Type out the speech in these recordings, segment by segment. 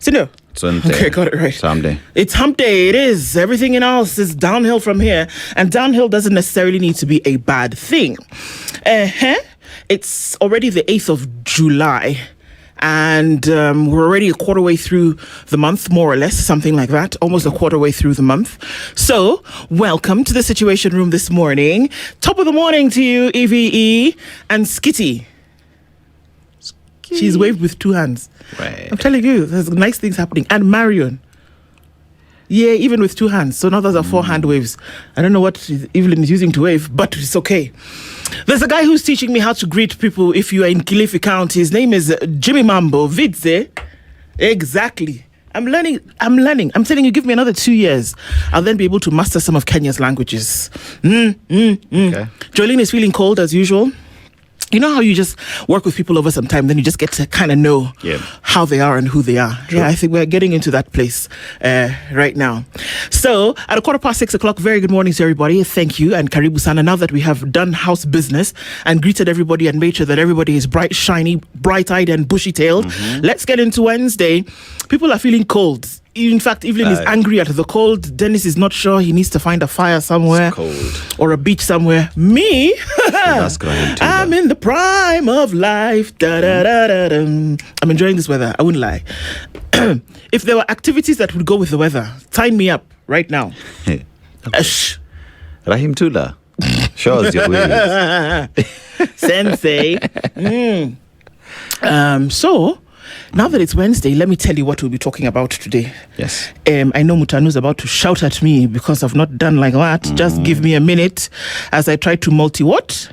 Sino? Okay, got it right. It's hump day. It is. Everything else is downhill from here. And downhill doesn't necessarily need to be a bad thing. It's already the 8th of July. And we're already a quarter way through the month, more or less, something like that. Almost a quarter way through the month. So, welcome to the Situation Room this morning. Top of the morning to you, EVE and Skitty. She's waved with 2 hands. Right. I'm telling you, there's nice things happening. And Marion. Yeah, even with 2 hands. So now those are 4 hand waves. I don't know what Evelyn is using to wave, but it's okay. There's a guy who's teaching me how to greet people if you are in Kilifi County. His name is Jimmy Mambo. Vidze. Exactly. I'm learning. I'm telling you, give me another 2 years. I'll then be able to master some of Kenya's languages. Okay. Jolene is feeling cold as usual. You know how you just work with people over some time, then you just get to kind of know how they are and who they are. True. Yeah, I think we're getting into that place right now. So, at 6:15, very good morning to everybody. Thank you and karibu sana. Now that we have done house business and greeted everybody and made sure that everybody is bright, shiny, bright-eyed and bushy-tailed, let's get into Wednesday. People are feeling cold. In fact, Evelyn is angry at the cold. Dennis is not sure. He needs to find a fire somewhere. It's cold. Or a beach somewhere. Me? I'm in the prime of life. I'm enjoying this weather. I wouldn't lie. If there were activities that would go with the weather, sign me up right now. Rahim Tula. Show us your ways. Sensei. So, now that it's Wednesday, let me tell you what we'll be talking about today. Yes. I know Mutanu's about to shout at me because I've not done like that. Just give me a minute as I try to multitask.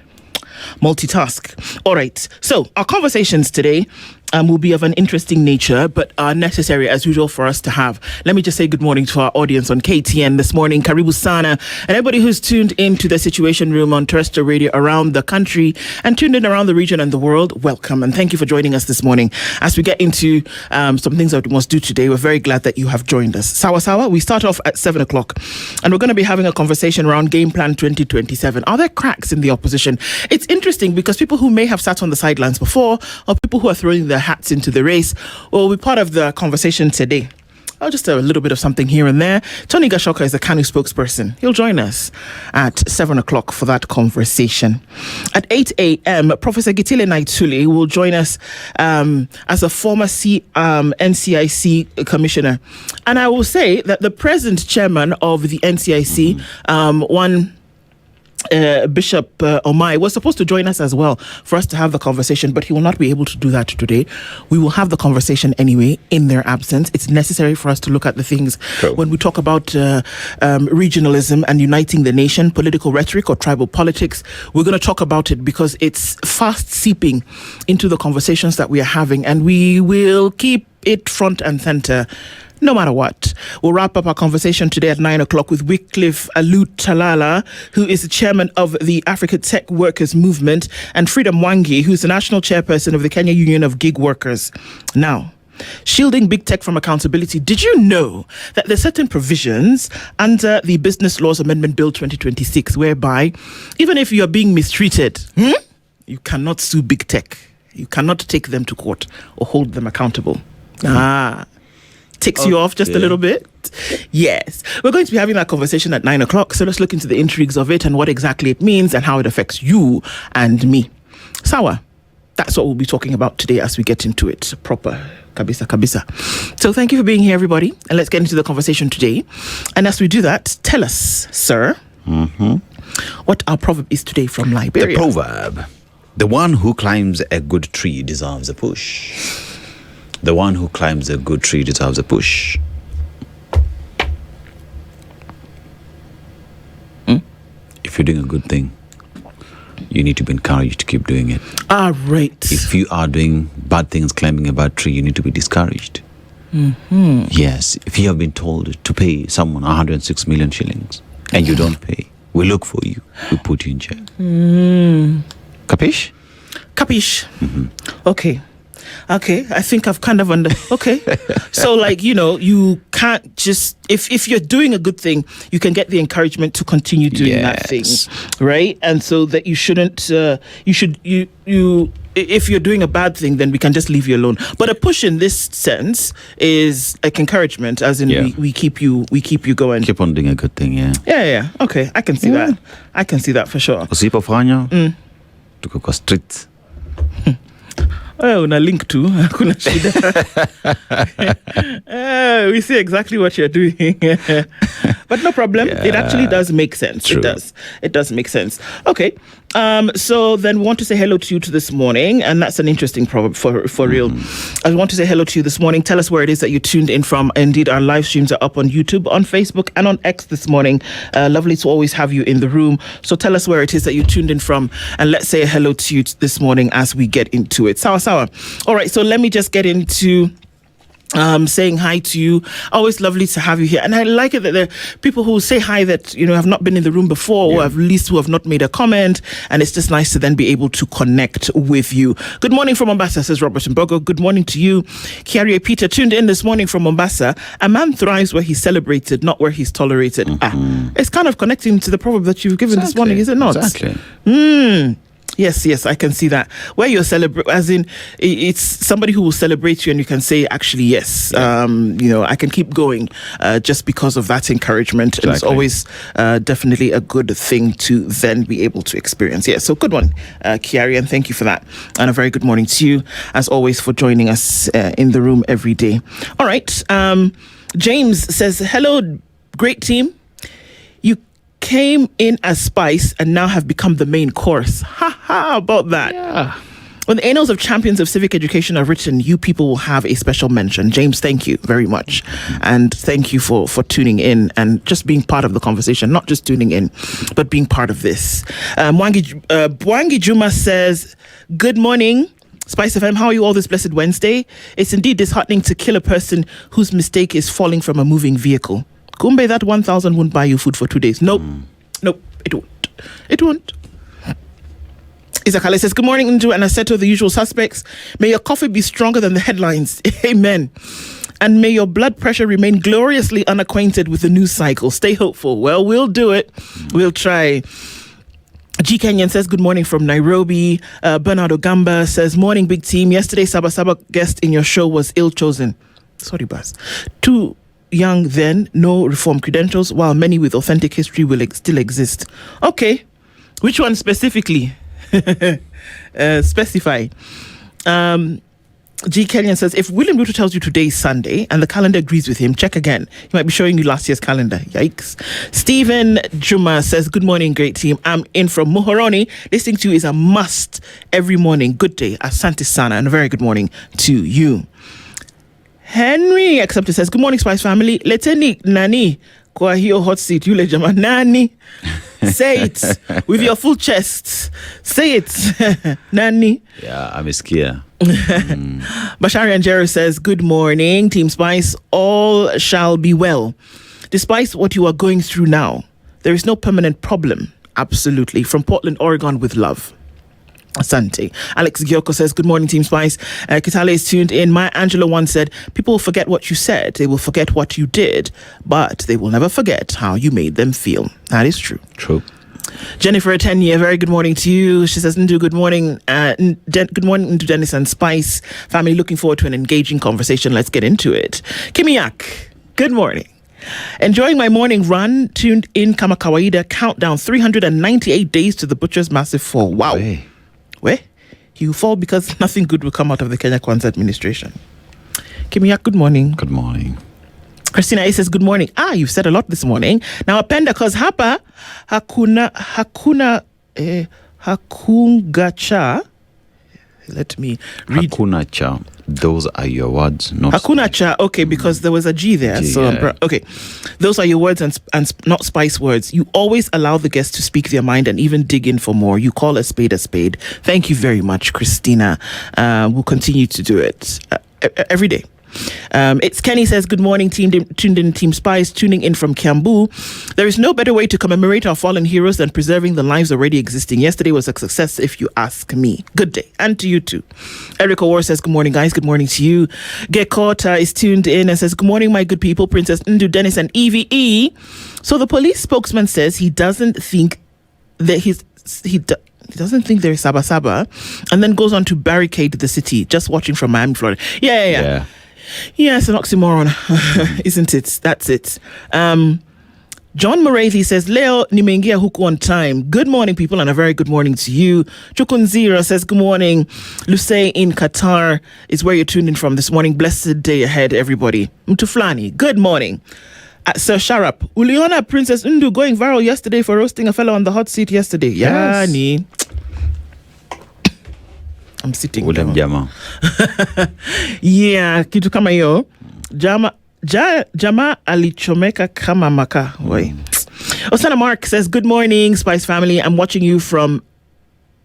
All right. So our conversations today will be of an interesting nature, but are necessary as usual for us to have. Let me just say good morning to our audience on KTN this morning, Karibu Sana, and everybody who's tuned into the Situation Room on terrestrial radio around the country and tuned in around the region and the world. Welcome and thank you for joining us this morning. As we get into some things that we must do today, we're very glad that you have joined us. Sawa, we start off at 7 o'clock, and we're going to be having a conversation around Game Plan 2027. Are there cracks in the opposition? It's interesting because people who may have sat on the sidelines before, or people who are throwing their hats into the race, will be part of the conversation today. Just a little bit of something here and there. Tony Gachoka is the KANU spokesperson. He'll join us at 7 o'clock for that conversation. At 8 a.m., Professor Gitile Naituli will join us as a former NCIC commissioner. And I will say that the present chairman of the NCIC, Bishop Omai, was supposed to join us as well for us to have the conversation, but he will not be able to do that today. We will have the conversation anyway in their absence. It's necessary for us to look at the things when we talk about regionalism and uniting the nation, political rhetoric or tribal politics. We're going to talk about it because it's fast seeping into the conversations that we are having, and we will keep it front and center no matter what. We'll wrap up our conversation today at 9 o'clock with Wycliffe Alut-Talala, who is the chairman of the Africa Tech Workers Movement, and Freedom Mwangi, who's the national chairperson of the Kenya Union of Gig Workers. Now, shielding big tech from accountability. Did you know that there's certain provisions under the Business Laws Amendment Bill 2026 whereby even if you are being mistreated, you cannot sue big tech. You cannot take them to court or hold them accountable. Ticks you off just a little bit? Yes. We're going to be having that conversation at 9 o'clock. So let's look into the intrigues of it and what exactly it means and how it affects you and me. Sawa, that's what we'll be talking about today as we get into it proper. Kabisa. So thank you for being here, everybody. And let's get into the conversation today. And as we do that, tell us, sir, what our proverb is today from Liberia. The proverb: the one who climbs a good tree deserves a push. The one who climbs a good tree deserves a push. If you're doing a good thing, you need to be encouraged to keep doing it. Right. If you are doing bad things, climbing a bad tree, you need to be discouraged. Yes. If you have been told to pay someone 106 million shillings and you don't pay, we look for you. We put you in jail. Capish? Capish. Okay, I think I've kind of okay. So you can't just, if you're doing a good thing, you can get the encouragement to continue doing that thing, right? And so that you shouldn't, if you're doing a bad thing, then we can just leave you alone. But a push in this sense is like encouragement, as in we keep you going. Keep on doing a good thing, yeah. Yeah. Okay, I can see that. I can see that for sure. Usipofanya tuko kwa streets. Oh, na link to hakuna shida. We see exactly what you're doing. But no problem. Yeah. It actually does make sense. True. It does make sense. Okay. So then we want to say hello to you this morning, and that's an interesting proverb for real. I want to say hello to you this morning. Tell us where it is that you tuned in from. Indeed, our live streams are up on YouTube, on Facebook, and on X this morning. Lovely to always have you in the room. So tell us where it is that you tuned in from, and let's say hello to you this morning as we get into it. Sawa. All right, so let me just get into saying hi to you. Always lovely to have you here, and I like it that there are people who say hi that have not been in the room before, or at least who have not made a comment, and it's just nice to then be able to connect with you. Good morning from Mombasa, says Robert Mbogo. Good morning to you. Kiarie Peter tuned in this morning from Mombasa. A man thrives where he's celebrated, not where he's tolerated. It's kind of connecting to the proverb that you've given this morning, is it not? Exactly. Yes, I can see that. Where you're as in, it's somebody who will celebrate you, and you can say, actually, yes, I can keep going just because of that encouragement. Exactly. And it's always definitely a good thing to then be able to experience. Yeah, so good one, Kiarie, and thank you for that. And a very good morning to you, as always, for joining us in the room every day. All right. James says, hello, great team. You came in as Spice and now have become the main course. Ha about that. Yeah. When the annals of champions of civic education are written, you people will have a special mention. James, thank you very much. And thank you for tuning in and just being part of the conversation, not just tuning in, but being part of this. Bwangi Juma says, good morning, SpiceFM. How are you all this blessed Wednesday? It's indeed disheartening to kill a person whose mistake is falling from a moving vehicle. Kumbe, that 1,000 won't buy you food for 2 days. Nope, it won't. Isakale says, good morning, Ndu, and I said to the usual suspects, may your coffee be stronger than the headlines. Amen. And may your blood pressure remain gloriously unacquainted with the news cycle. Stay hopeful. Well, we'll do it. We'll try. G. Kenyan says, good morning from Nairobi. Bernardo Gamba says, morning, big team. Yesterday, Saba guest in your show was ill chosen. Sorry, Bas. Too young then, no reform credentials, while many with authentic history will still exist. Okay. Which one specifically? Specify. G. Kenyan says, if William Ruto tells you today is Sunday and the calendar agrees with him, check again. He might be showing you last year's calendar. Yikes. Stephen Juma says, good morning, great team. I'm in from Muhoroni. Listening to you is a must every morning. Good day. Asante sana, and a very good morning to you. Henry Accepted says, good morning, Spice family. Leteni nani kwa hiyo hot seat. Yule jama nani. Say it with your full chest. Say it. Nani. Yeah, I'm scared. Bashari Anjero says, good morning, Team Spice. All shall be well. Despite what you are going through now, there is no permanent problem. Absolutely. From Portland, Oregon, with love. Asante. Alex Gachoka says, good morning, Team Spice. Kitale is tuned in. Maya Angelou once said, people will forget what you said. They will forget what you did, but they will never forget how you made them feel. That is true. True. Jennifer Atenya, very good morning to you. She says, Ndu, good morning. Good morning to Dennis and Spice. Family, looking forward to an engaging conversation. Let's get into it. Kimiak, good morning. Enjoying my morning run, tuned in kama kawaida, countdown 398 days to the butcher's massive fall. Wow. Where? You fall because nothing good will come out of the Kenya Kwanzaa administration. Kimiak, good morning. Good morning. Christina A says, good morning. You've said a lot this morning. Now, appenda, cause hapa, hakungacha. Let me read. Hakuna cha. Those are your words, not Hakuna spice. cha. Okay, because there was a G there. Okay. Those are your words and not Spice words. You always allow the guests to speak their mind and even dig in for more. You call a spade a spade. Thank you very much, Christina. We'll continue to do it every day. It's Kenny says, good morning, tuned in Team Spice, tuning in from Kiambu. There is no better way to commemorate our fallen heroes than preserving the lives already existing. Yesterday was a success, if you ask me. Good day. And to you too. Eric O'War says, good morning, guys. Good morning to you. Gachoka is tuned in and says, good morning, my good people, Princess Ndu, Dennis, and EVE. So the police spokesman says he doesn't think that He doesn't think there is Saba Saba, and then goes on to barricade the city. Just watching from Miami, Florida. Yeah. Yeah, it's an oxymoron, isn't it? That's it. John Morathi says, Leo nimeingia huku on time. Good morning, people, and a very good morning to you. Chukunzira says, good morning. Luce in Qatar is where you're tuned in from this morning. Blessed day ahead, everybody. Mtuflani, good morning. Sir Sharap, uliona Princess Undu going viral yesterday for roasting a fellow on the hot seat yesterday. Yes. Yani. I'm sitting Ule down. Yeah, kitu kama hiyo. Jama alichomeka kama maka. Osana Mark says, good morning, Spice family. I'm watching you from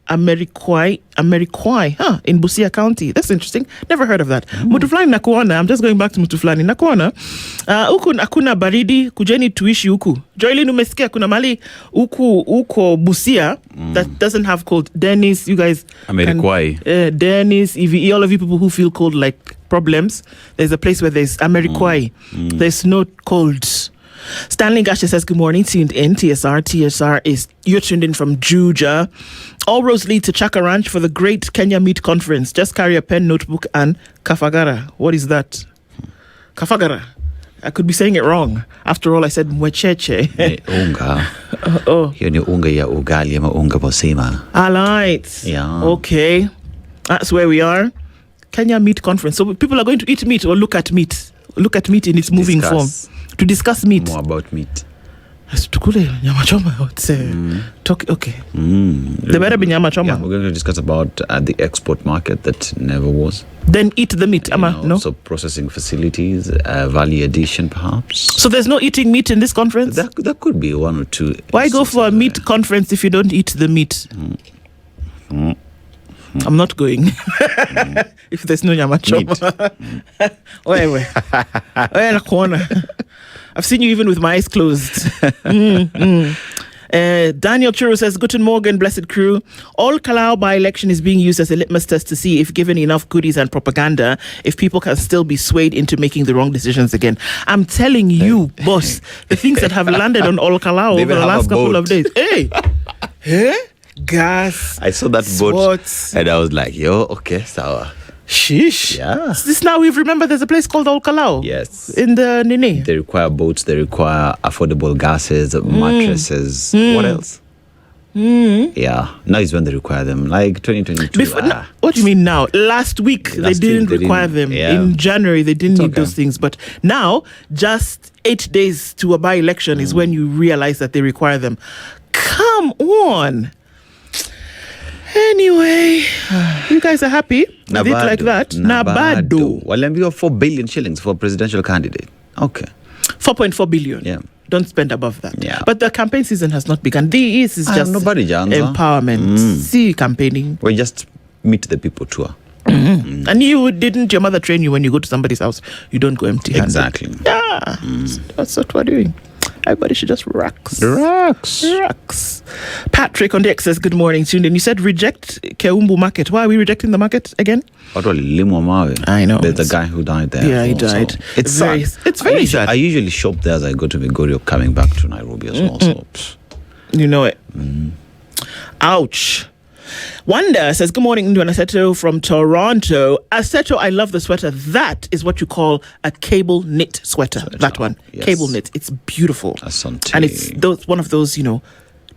Amerikwai, in Busia County. That's interesting. Never heard of that. Mutuflani nakuona. I'm just going back to Mutuflani. Nakuona. Huku akuna baridi, kujeni tuishi huku. Joylin umesikia kuna mali huko Busia that doesn't have cold. Dennis, you guys. Amerikwai. Dennis, EVE, all of you people who feel cold like problems. There's a place where there's Amerikwai. There's no cold. Stanley Gasha says, good morning, tuned in. TSR is, you're tuned in from Juja. All roads lead to Chaka Ranch for the Great Kenya Meat Conference. Just carry a pen, notebook, and kafagara. What is that? Kafagara. I could be saying it wrong. After all, I said mwecheche. Unga. Hiyo ni unga ya ugali ama unga bosima. All right. Yeah. Okay. That's where we are. Kenya Meat Conference. So people are going to eat meat or look at meat. Look at meat in its moving form. To discuss meat. More about meat. Tukule nyama choma. Okay. There better be nyama choma. Yeah, we're going to discuss about the export market that never was. Then eat the meat. No? So processing facilities, value addition perhaps. So there's no eating meat in this conference? There could be one or two. Why go for a meat conference if you don't eat the meat? I'm not going. If there's no nyama choma. I've seen you even with my eyes closed. Daniel Churu says, Guten Morgen, blessed crew. All Kalau by-election is being used as a litmus test to see if given enough goodies and propaganda, if people can still be swayed into making the wrong decisions again. I'm telling you, boss, the things that have landed on All Kalau over the last couple of days. Hey? Gas. I saw that boat and I was like, okay, sour. Sheesh. Yeah. This now we've remembered there's a place called All Kalau. Yes. In the Nene. They require boats, they require affordable gases, mattresses. What else? Yeah. Now is when they require them. Like 2022. What do you mean now? Last week they didn't require them. Yeah. In January they didn't need those things. But now, just 8 days to a by-election is when you realize that they require them. Come on. Anyway, you guys are happy with it like that? Nabado. Waliambiwa 4 billion shillings for a presidential candidate. Okay. 4.4 billion. Yeah. Don't spend above that. Yeah. But the campaign season has not begun. This is just empowerment. See, campaigning. We just meet the people tour. And your mother train you when you go to somebody's house, you don't go empty-handed. Exactly. Yeah. That's what we're doing. Everybody should just relax. Patrick on the X says, good morning, tuned in. You said reject Keumbu market. Why are we rejecting the market again? I know. There's a guy who died there. Yeah, he died. So it's very sad. I usually shop there as I go to Migori, coming back to Nairobi as well. So. You know it. Ouch. Wanda says, good morning, Ndu and Aseto from Toronto. Aseto, I love the sweater. That is what you call a cable knit sweater. That one. Yes. Cable knit. It's beautiful. Asante. And it's one of those,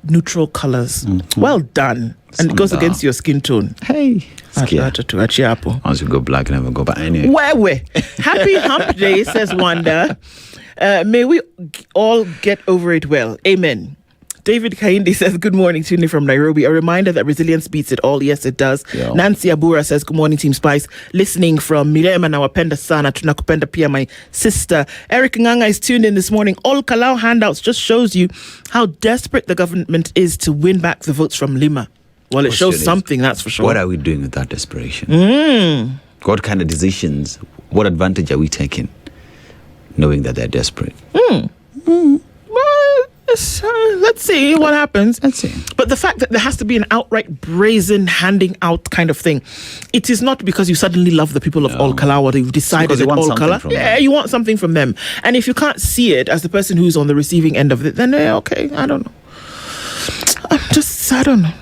neutral colors. Well done. And it goes against your skin tone. Hey. Once you go black, never go back. Anyway. Where? Happy hump day, says Wanda. May we all get over it well. Amen. David Kaindi says, good morning, tuning in from Nairobi. A reminder that resilience beats it all. Yes, it does. Yeah. Nancy Abura says, good morning, Team Spice. Listening from Mirema nawapenda sana. Tunakupenda pia, my sister. Eric Nganga is tuned in this morning. All Kalau handouts just shows you how desperate the government is to win back the votes from Lima. Well, it shows something, that's for sure. What are we doing with that desperation? What kind of decisions, what advantage are we taking, knowing that they're desperate? Let's see what happens. Let's see. But the fact that there has to be an outright brazen handing out kind of thing, it is not because you suddenly love the people of All Kalau or you've decided that All Kalau. You want something from them. And if you can't see it as the person who's on the receiving end of it, then okay, I don't know. I don't know.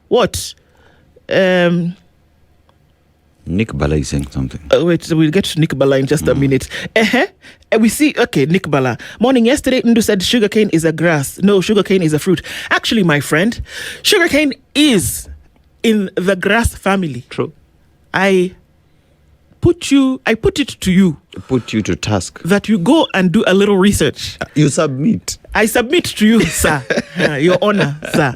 What? Nick Bala is saying something. Wait, so we'll get to Nick Bala in just a minute. We see, okay, Nick Bala. Morning, yesterday, Ndu said sugarcane is a grass. No, sugarcane is a fruit. Actually, my friend, sugarcane is in the grass family. True. I put it to you. Put you to task. That you go and do a little research. You submit. I submit to you, sir, Your Honor, sir,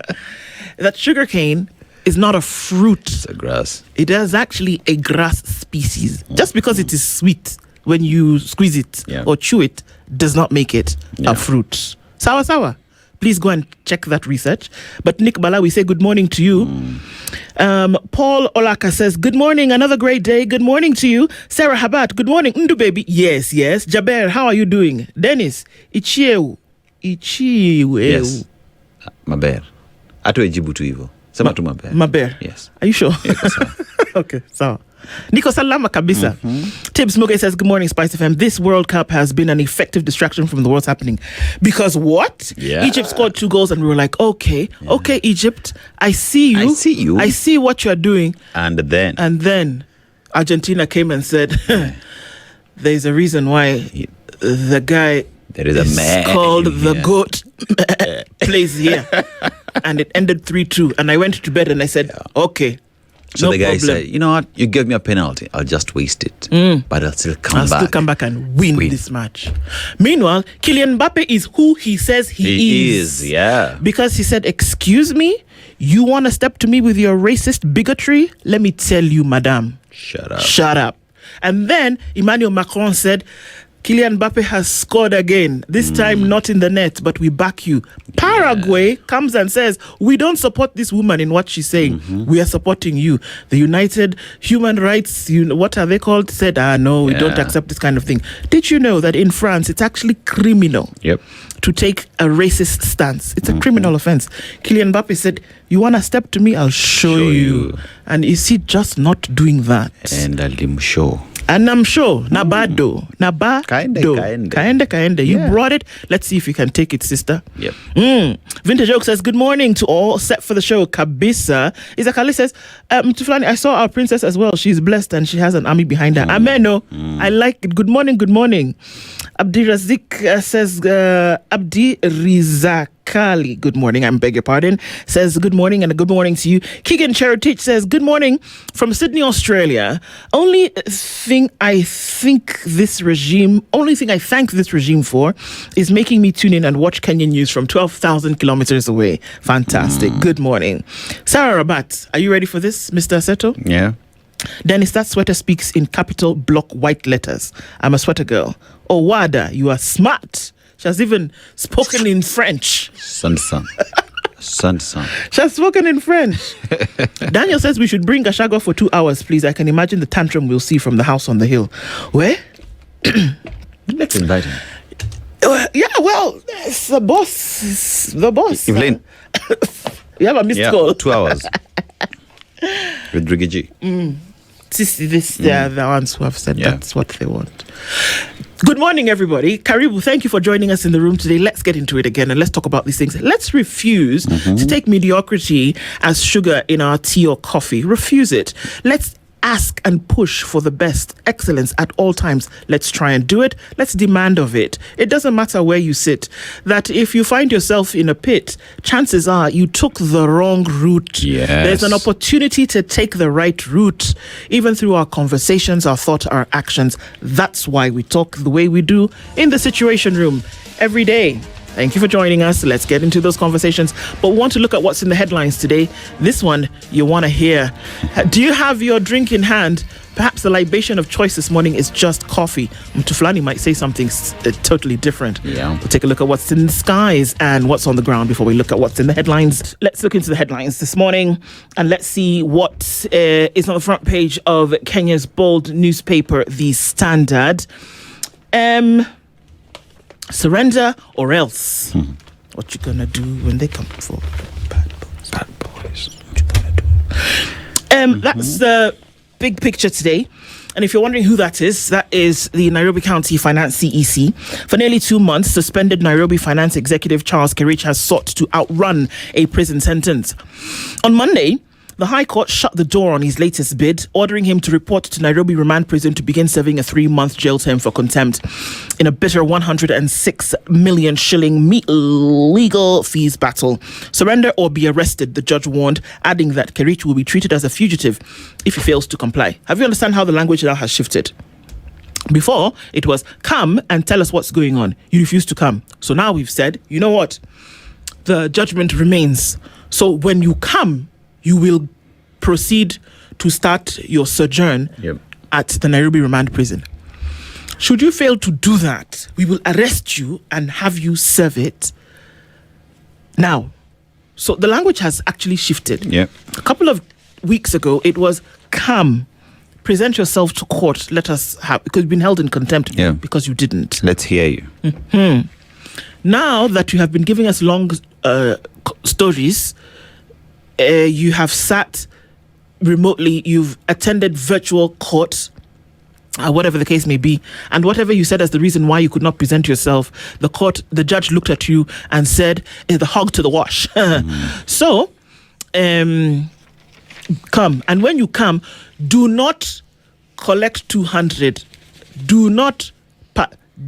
that sugarcane is not a fruit. It's a grass. It is actually a grass species. Just because it is sweet when you squeeze it or chew it does not make it a fruit. Sawa. Please go and check that research. But Nick Bala, we say good morning to you. Paul Olaka says, good morning, another great day. Good morning to you. Sarah Habat, good morning. Ndu baby. Yes. Jaber, how are you doing? Dennis, Ichieu. Yes. Maber. Atu ejibu tu hivyo. Sema tu maber. Maber. Yes. Are you sure? Okay, so Nico Salama Kabisa. Tibbs Muge says, good morning, SpiceFM. This World Cup has been an effective distraction from the what's happening. Because what? Yeah. Egypt scored 2 goals and we were like, okay, Egypt, I see you. I see what you're doing. And then Argentina came and said, there's a reason why the guy there is a man called the GOAT plays here. And it ended 3-2. And I went to bed and I said, okay. So no the guy problem. said, you know what? You gave me a penalty. I'll just waste it. But I'll still come back and win this match. Meanwhile, Kylian Mbappe is who he says he is. Yeah. Because he said, excuse me, you want to step to me with your racist bigotry? Let me tell you, madam. Shut up. And then Emmanuel Macron said, Kylian Mbappe has scored again. This time not in the net, but we back you. Paraguay comes and says, we don't support this woman in what she's saying. We are supporting you. The United Human Rights, what are they called? Said, no, we don't accept this kind of thing. Did you know that in France, it's actually criminal to take a racist stance? It's a criminal offense. Kylian Mbappe said, you want to step to me? I'll show you. And is he just not doing that? And I'll show. And I'm sure, Nabado. Kaende. You brought it. Let's see if you can take it, sister. Yep. Vintage Oak says, good morning to all. Set for the show, Kabisa. Isakali says, Mtuflani, I saw our princess as well. She's blessed and she has an army behind her. Ameno. I like it. Good morning. Abdi Razik says, Abdi Rizakali. Good morning. I beg your pardon. Says, good morning and a good morning to you. Keegan Cheritich says, good morning from Sydney, Australia. Only thing I thank this regime for is making me tune in and watch Kenyan news from 12,000 kilometers away. Fantastic. Good morning. Sarah Rabat, are you ready for this, Mr. Seto? Yeah. Dennis, that sweater speaks in capital block white letters. I'm a sweater girl. Oh, Wada, you are smart. She has even spoken in French. Son. She has spoken in French. Daniel says we should bring Gachoka for 2 hours, please. I can imagine the tantrum we'll see from the house on the hill. Where? Let's invite him. It's the boss. It's the boss. Evelyn. You have a missed call. 2 hours. With Riggy. They are the ones who have said that's what they want. Good morning, everybody. Karibu, thank you for joining us in the room today. Let's get into it again and let's talk about these things. Let's refuse to take mediocrity as sugar in our tea or coffee. Refuse it. Let's ask and push for the best, excellence at all times. Let's try and do it. Let's demand of it. It doesn't matter where you sit. That if you find yourself in a pit, chances are you took the wrong route. Yes. There's an opportunity to take the right route. Even through our conversations, our thoughts, our actions. That's why we talk the way we do in the Situation Room every day. Thank you for joining us. Let's get into those conversations. But we want to look at what's in the headlines today. This one you want to hear. Do you have your drink in hand? Perhaps the libation of choice this morning is just coffee. Mtuflani might say something totally different. Yeah. We'll take a look at what's in the skies and what's on the ground before we look at what's in the headlines. Let's look into the headlines this morning and let's see what is on the front page of Kenya's bold newspaper, The Standard. Surrender or else. What you gonna do when they come for bad boys? What you gonna do? That's the big picture today. And if you're wondering who that is the Nairobi County Finance CEC. For nearly 2 months, suspended Nairobi Finance Executive Charles Kerich has sought to outrun a prison sentence. On Monday, the High Court shut the door on his latest bid, ordering him to report to Nairobi Remand Prison to begin serving a 3-month jail term for contempt in a bitter 106 million shilling legal fees battle. Surrender or be arrested, the judge warned, adding that Kerich will be treated as a fugitive if he fails to comply. Have you understand how the language now has shifted? Before, it was, come and tell us what's going on. You refuse to come. So now we've said, you know what? The judgment remains. So when you come, you will proceed to start your sojourn at the Nairobi Remand Prison. Should you fail to do that, we will arrest you and have you serve it. Now, so the language has actually shifted. Yep. A couple of weeks ago, it was come, present yourself to court, let us have, because you've been held in contempt because you didn't. Let's hear you. Mm-hmm. Now that you have been giving us long stories, you have sat remotely, you've attended virtual court, whatever the case may be, and whatever you said as the reason why you could not present yourself, the judge looked at you and said, the hog to the wash. So, come. And when you come, do not collect 200. Do not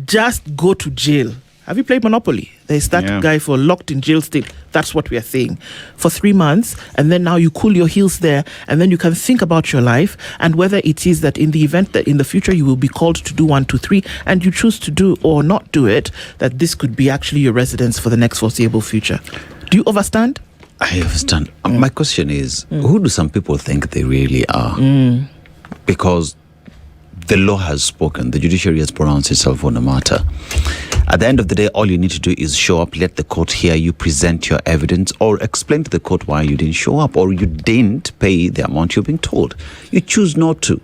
just go to jail. Have you played Monopoly? There's that guy for locked in jail state. That's what we are saying. For 3 months, and then now you cool your heels there, and then you can think about your life and whether it is that in the event that in the future you will be called to do 1, 2, 3, and you choose to do or not do it, that this could be actually your residence for the next foreseeable future. Do you understand? I understand. My question is, who do some people think they really are? Because the law has spoken, the judiciary has pronounced itself on the matter. At the end of the day, all you need to do is show up, let the court hear you, present your evidence, or explain to the court why you didn't show up, or you didn't pay the amount you're being told. You choose not to.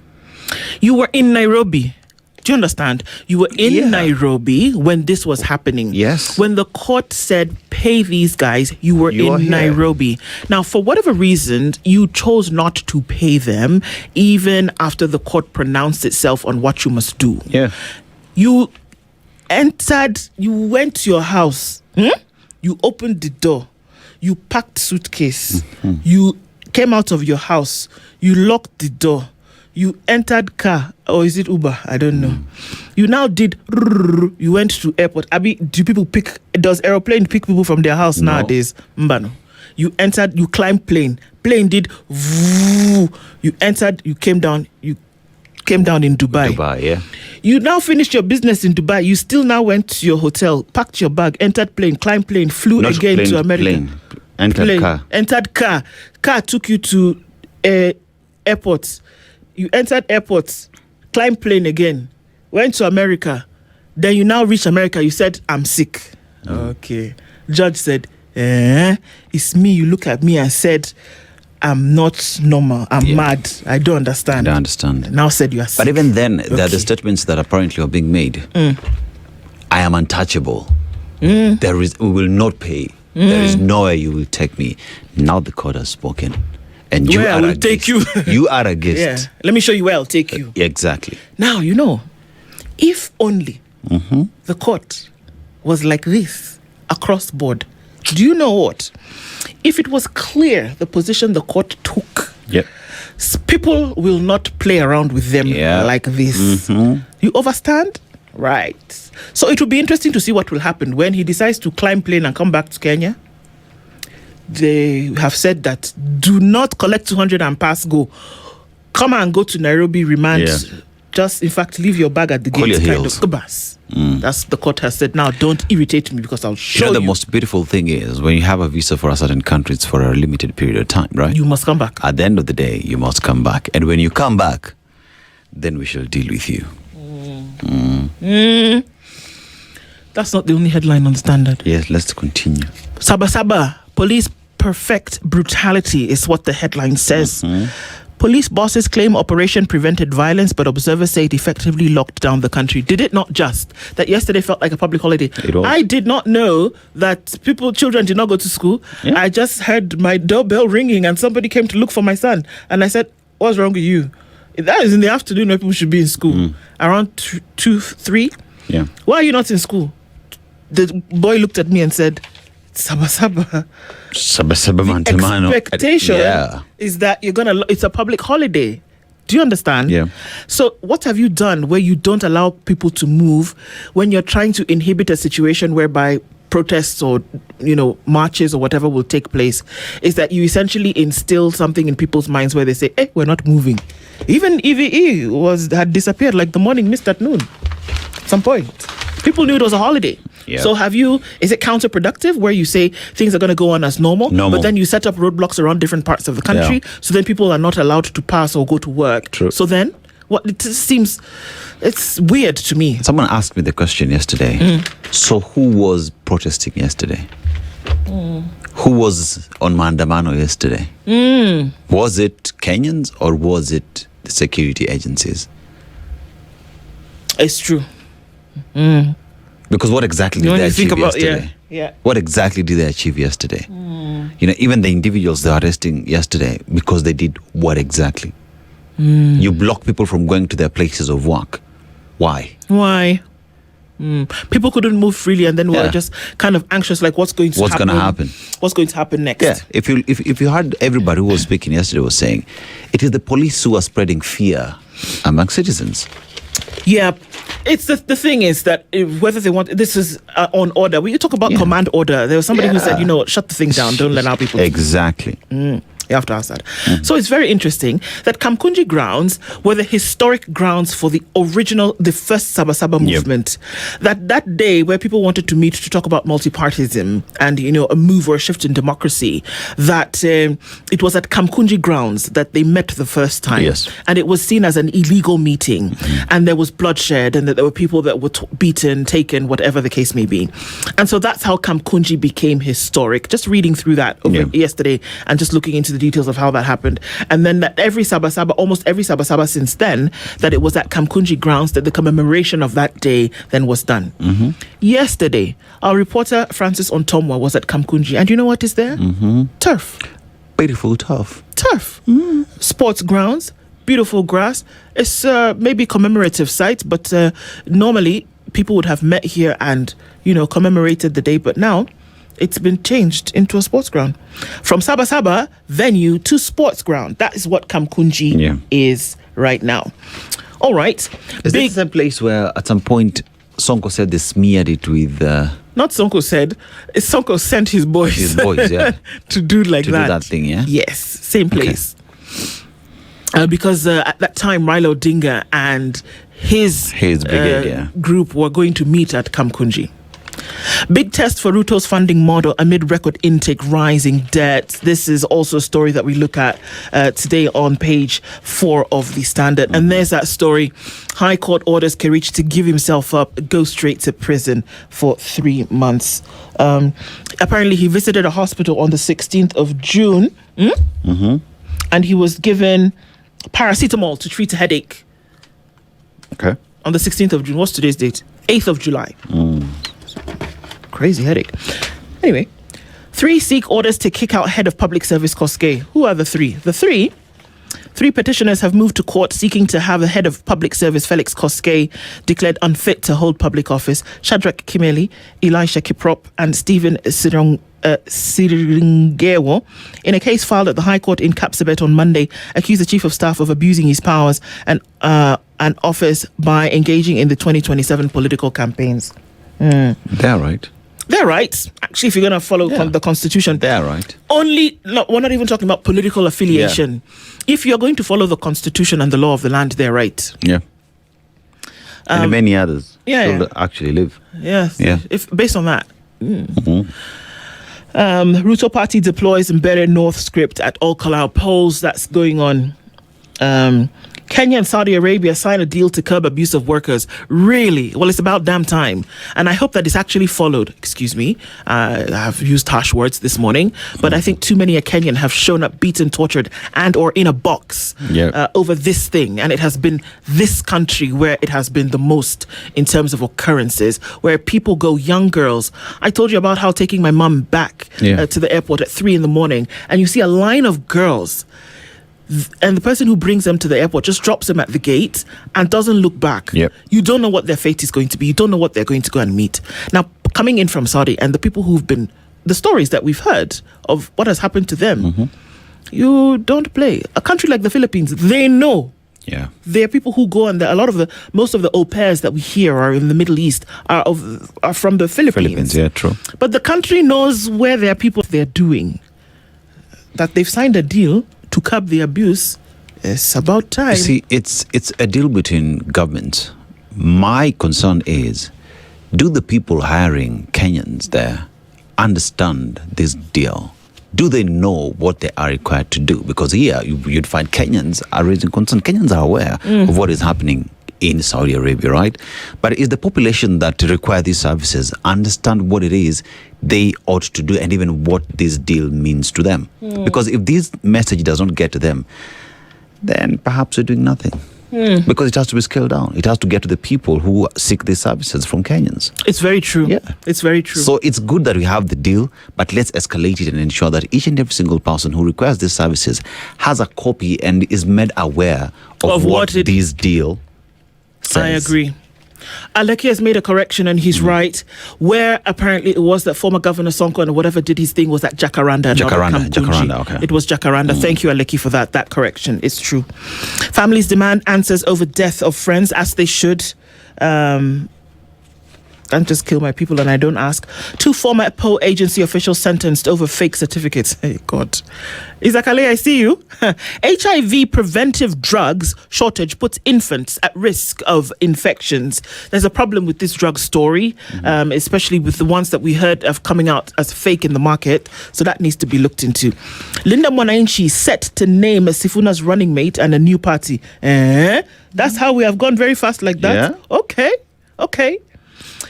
You were in Nairobi. Do you understand? You were in Nairobi when this was happening. Yes. When the court said, pay these guys, you were in Nairobi. Now, for whatever reason, you chose not to pay them, even after the court pronounced itself on what you must do. Yeah. You entered, you went to your house, you opened the door, you packed suitcase, you came out of your house, you locked the door, you entered car, or is it Uber? I don't know. You now did, you went to airport. Abi, does aeroplane pick people from their house nowadays? Mbano. You entered, you climbed plane did, you entered, you came down in Dubai. You now finished your business in Dubai. You still now went to your hotel, packed your bag, entered plane, climbed plane, flew again to America. Entered car. Car took you to airport. You entered airport, climbed plane again, went to America. Then you now reach America. You said, I'm sick. Okay. Judge said, it's me. You look at me and said, I'm not normal. I'm mad. I don't understand. I don't understand. Now said you are sick. But even then, there are the statements that apparently are being made. I am untouchable. We will not pay. There is nowhere you will take me. Now the court has spoken. And you I will take you. You are a guest. Yeah. Let me show you where I'll take you. Exactly. Now, if only the court was like this across board, do you know what? If it was clear the position the court took, people will not play around with them like this. You understand? Right. So it will be interesting to see what will happen when he decides to climb plane and come back to Kenya. They have said that do not collect 200 and pass go. Come and go to Nairobi remand. Just, in fact, leave your bag at the gate. That's the court has said. Now, don't irritate me because I'll show you. The most beautiful thing is when you have a visa for a certain country, it's for a limited period of time, right? You must come back. At the end of the day, you must come back. And when you come back, then we shall deal with you. That's not the only headline on Standard. Yes, let's continue. Saba, police perfect brutality is what the headline says. Police bosses claim operation prevented violence, but observers say it effectively locked down the country. Did it not just? That yesterday felt like a public holiday. I did not know that children did not go to school. I just heard my doorbell ringing and somebody came to look for my son. And I said, what's wrong with you? That is in the afternoon where people should be in school. Around 2, 3. Yeah. Why are you not in school? The boy looked at me and said, Saba Saba. Saba Saba Mantamano. Expectation is that it's a public holiday. Do you understand? Yeah. So what have you done where you don't allow people to move when you're trying to inhibit a situation whereby protests or marches or whatever will take place? Is that you essentially instill something in people's minds where they say, hey, we're not moving. Even EVE had disappeared like the morning mist at noon at some point. People knew it was a holiday. Yeah. So is it counterproductive where you say things are going to go on as normal, but then you set up roadblocks around different parts of the country, so then people are not allowed to pass or go to work? True. So then, it's weird to me. Someone asked me the question yesterday. So who was protesting yesterday? Who was on Mandamano yesterday? Was it Kenyans or was it the security agencies? It's true. Because what exactly did they achieve yesterday? Yeah. What exactly did they achieve yesterday? Even the individuals they were arresting yesterday, because they did what exactly? You block people from going to their places of work. Why? People couldn't move freely, and then we were just kind of anxious, like what's going to happen? What's going to happen next? Yeah. If you heard everybody who was speaking yesterday was saying, it is the police who are spreading fear among citizens. Yeah, it's the thing is that whether they want, this is on order. When you talk about command order, there was somebody who said, shut the thing down, don't allow people. Exactly. You have to ask that. So it's very interesting that Kamkunji grounds were the historic grounds for the first Saba Saba movement. That day where people wanted to meet to talk about multipartyism and, a move or a shift in democracy, that it was at Kamkunji grounds that they met the first time. Yes. And it was seen as an illegal meeting. And there was bloodshed and that there were people that were beaten, taken, whatever the case may be. And so that's how Kamkunji became historic. Just reading through that yesterday and just looking into the details of how that happened, and then that almost every Saba Saba since then, that it was at Kamkunji grounds that the commemoration of that day then was done. Yesterday, our reporter Francis Ontomwa was at Kamkunji, and you know what is there? Turf. Beautiful turf. Sports grounds, beautiful grass. It's maybe commemorative site, but normally people would have met here and commemorated the day, but now it's been changed into a sports ground. From Saba Saba venue to sports ground. That is what Kamkunji is right now. All right. Is this the place where at some point Sonko said they smeared it with... Not Sonko said. Sonko sent his boys. To do that. To do that thing, yeah? Yes. Same place. Okay. Because at that time, Raila Odinga and his brigade, group were going to meet at Kamkunji. Big test for Ruto's funding model amid record intake, rising debt. This is also a story that we look at today on page 4 of the Standard. And there's that story. High Court orders Kerichi to give himself up, go straight to prison for 3 months. Apparently, he visited a hospital on the 16th of June. And he was given paracetamol to treat a headache. Okay. On the 16th of June. What's today's date? 8th of July. Crazy headache. Anyway, 3 seek orders to kick out head of public service Koske. Who are the 3? The 3 petitioners have moved to court seeking to have the head of public service Felix Koske declared unfit to hold public office. Shadrach Kimeli, Elisha Kiprop, and Stephen Siringewo, in a case filed at the High Court in Kapsabet on Monday, accused the Chief of Staff of abusing his powers and office by engaging in the 2027 political campaigns. They're right. They're right. Actually, if you're going to follow the Constitution, they're right. We're not even talking about political affiliation. If you're going to follow the Constitution and the law of the land, they're right. Yeah. And many others still actually live. Yes. Yeah. If based on that. Ruto Party deploys Mbere North script at all Kalau polls. That's going on. Kenya and Saudi Arabia sign a deal to curb abuse of workers. Really? Well, it's about damn time. And I hope that it's actually followed. Excuse me. I have used harsh words this morning, but I think too many a Kenyan have shown up beaten, tortured, and or in a box over this thing. And it has been this country where it has been the most in terms of occurrences, where people go, young girls. I told you about how taking my mum back to the airport at 3 a.m, and you see a line of girls and the person who brings them to the airport just drops them at the gate and doesn't look back. Yep. You don't know what their fate is going to be. You don't know what they're going to go and meet. Now, coming in from Saudi and the people the stories that we've heard of what has happened to them, you don't play. A country like the Philippines, they know. Yeah. There are people who go and most of the au pairs that we hear are in the Middle East are from the Philippines. Yeah, true. But the country knows where there are people they're doing. That they've signed a deal to curb the abuse. It's about time. You see, it's a deal between governments. My concern is, do the people hiring Kenyans there understand this deal? Do they know what they are required to do? Because here you'd find Kenyans are raising concern. Kenyans are aware of what is happening in Saudi Arabia, right? But is the population that require these services understand what it is they ought to do and even what this deal means to them? Because if this message does not get to them, then perhaps we're doing nothing. Because it has to be scaled down. It has to get to the people who seek these services from Kenyans. It's very true. Yeah. It's very true. So it's good that we have the deal, but let's escalate it and ensure that each and every single person who requires these services has a copy and is made aware of what this deal says. I agree. Aleki has made a correction and he's right. Where apparently it was that former Governor Sonko and whatever did his thing was at Jacaranda. Jacaranda, okay. It was Jacaranda. Thank you, Aleki, for that. That correction is true. Families demand answers over death of friends, as they should. And just kill my people and I don't ask. 2 former PO agency officials sentenced over fake certificates. Hey, God. Isakale, I see you. HIV preventive drugs shortage puts infants at risk of infections. There's a problem with this drug story, especially with the ones that we heard of coming out as fake in the market. So that needs to be looked into. Linda Mwanainchi set to name Sifuna's running mate and a new party. That's how we have gone very fast like that? Yeah. Okay.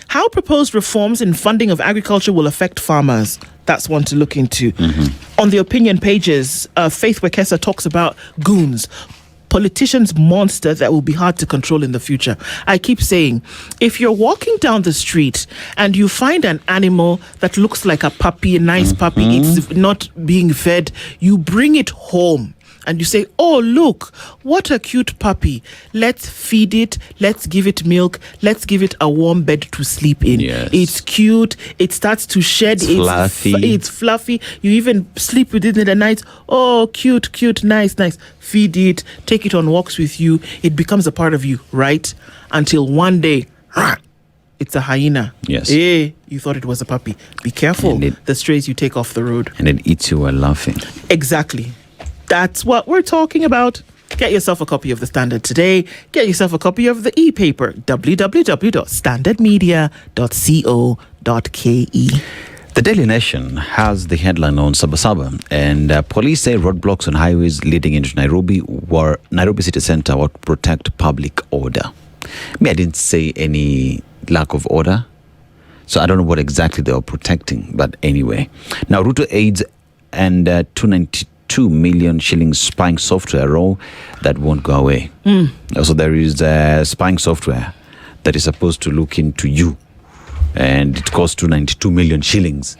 How proposed reforms in funding of agriculture will affect farmers? That's one to look into. On the opinion pages, Faith Wekesa talks about goons, politicians' monster that will be hard to control in the future. I keep saying, if you're walking down the street and you find an animal that looks like a puppy, a nice puppy, it's not being fed, you bring it home. And you say, oh, look, what a cute puppy. Let's feed it. Let's give it milk. Let's give it a warm bed to sleep in. Yes. It's cute. It starts to shed. It's fluffy. You even sleep with it in the night. Oh, cute, nice. Feed it. Take it on walks with you. It becomes a part of you, right? Until one day, it's a hyena. Yes. Hey, you thought it was a puppy. Be careful. The strays you take off the road. And it eats you while laughing. Exactly. That's what we're talking about. Get yourself a copy of the Standard today. Get yourself a copy of the e-paper, www.standardmedia.co.ke. The Daily Nation has the headline on Sabasaba, and police say roadblocks on highways leading into Nairobi City Centre would protect public order. I didn't say any lack of order, so I don't know what exactly they were protecting, but anyway. Now, Ruto aids and 292 million shillings spying software row that won't go away. Also, there is spying software that is supposed to look into you, and it costs 292 million shillings.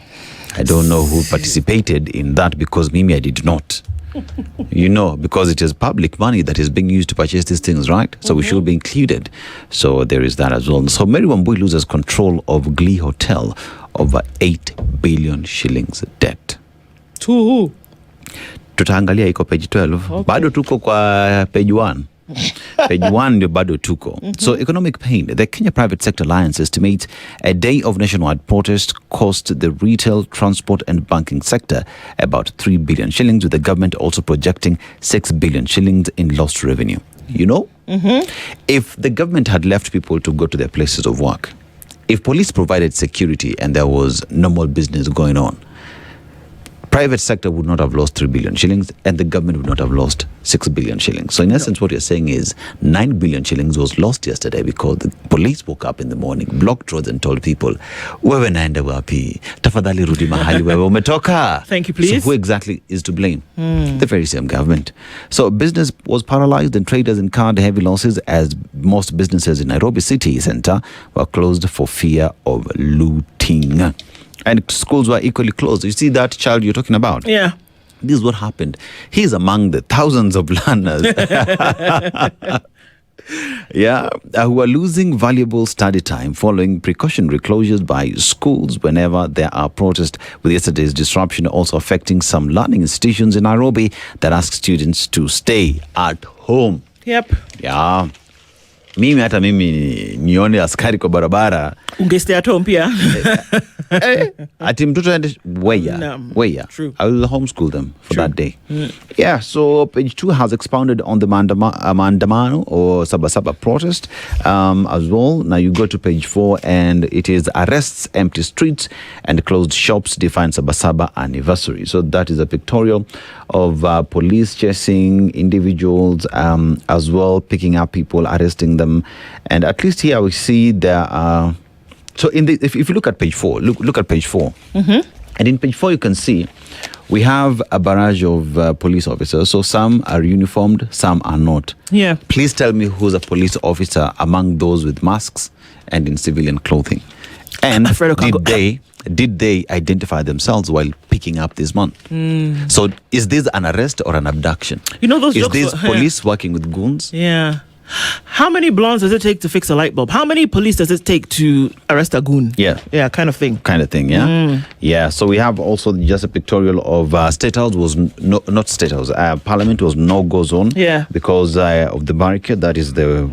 I don't know who participated in that, because Mimi, I did not. Because it is public money that is being used to purchase these things, right? So we should be included. So there is that as well. So Mary Wambui loses control of Glee Hotel over 8 billion shillings debt. To who? Tutaangalia iko page 12. Okay. Bado tuko kwa page 1. Page 1 ndio bado tuko. So economic pain. The Kenya Private Sector Alliance estimates a day of nationwide protest cost the retail, transport and banking sector about 3 billion shillings, with the government also projecting 6 billion shillings in lost revenue. If the government had left people to go to their places of work, if police provided security and there was normal business going on, private sector would not have lost 3 billion shillings and the government would not have lost 6 billion shillings. So in essence, what you're saying is 9 billion shillings was lost yesterday because the police woke up in the morning, blocked roads and told people, wewe naenda wapi? Tafadhali rudi mahali wewe umetoka. Thank you, please. So who exactly is to blame? The very same government. So business was paralyzed and traders incurred heavy losses as most businesses in Nairobi city centre were closed for fear of looting. And schools were equally closed. You see that child you're talking about? Yeah. This is what happened. He's among the thousands of learners who are losing valuable study time following precautionary closures by schools whenever there are protests, with yesterday's disruption also affecting some learning institutions in Nairobi that ask students to stay at home. Yep. Yeah. Hata mimi nione askari kwa barabara. Ungestay at home pia. Ati mtoto aende where? True. I will homeschool them for that day. Yeah, so page 2 has expounded on the Maandamano or Sabasaba protest as well. Now you go to page 4 and it is arrests, empty streets and closed shops define Sabasaba anniversary. So that is a pictorial of police chasing individuals as well, picking up people, arresting them. And at least here we see there are... So if you look at page 4, look at page 4. Mm-hmm. And in page 4 you can see we have a barrage of police officers. So some are uniformed, some are not. Yeah. Please tell me who's a police officer among those with masks and in civilian clothing. And did they identify themselves while picking up this man? So is this an arrest or an abduction? You know those Is jokes this police working with goons? Yeah. How many blondes does it take to fix a light bulb? How many police does it take to arrest a goon? Yeah. Yeah, kind of thing. Yeah. Yeah, so we have also just a pictorial of State House was not State House. Parliament was no-go zone. Yeah. Because of the barricade, that is the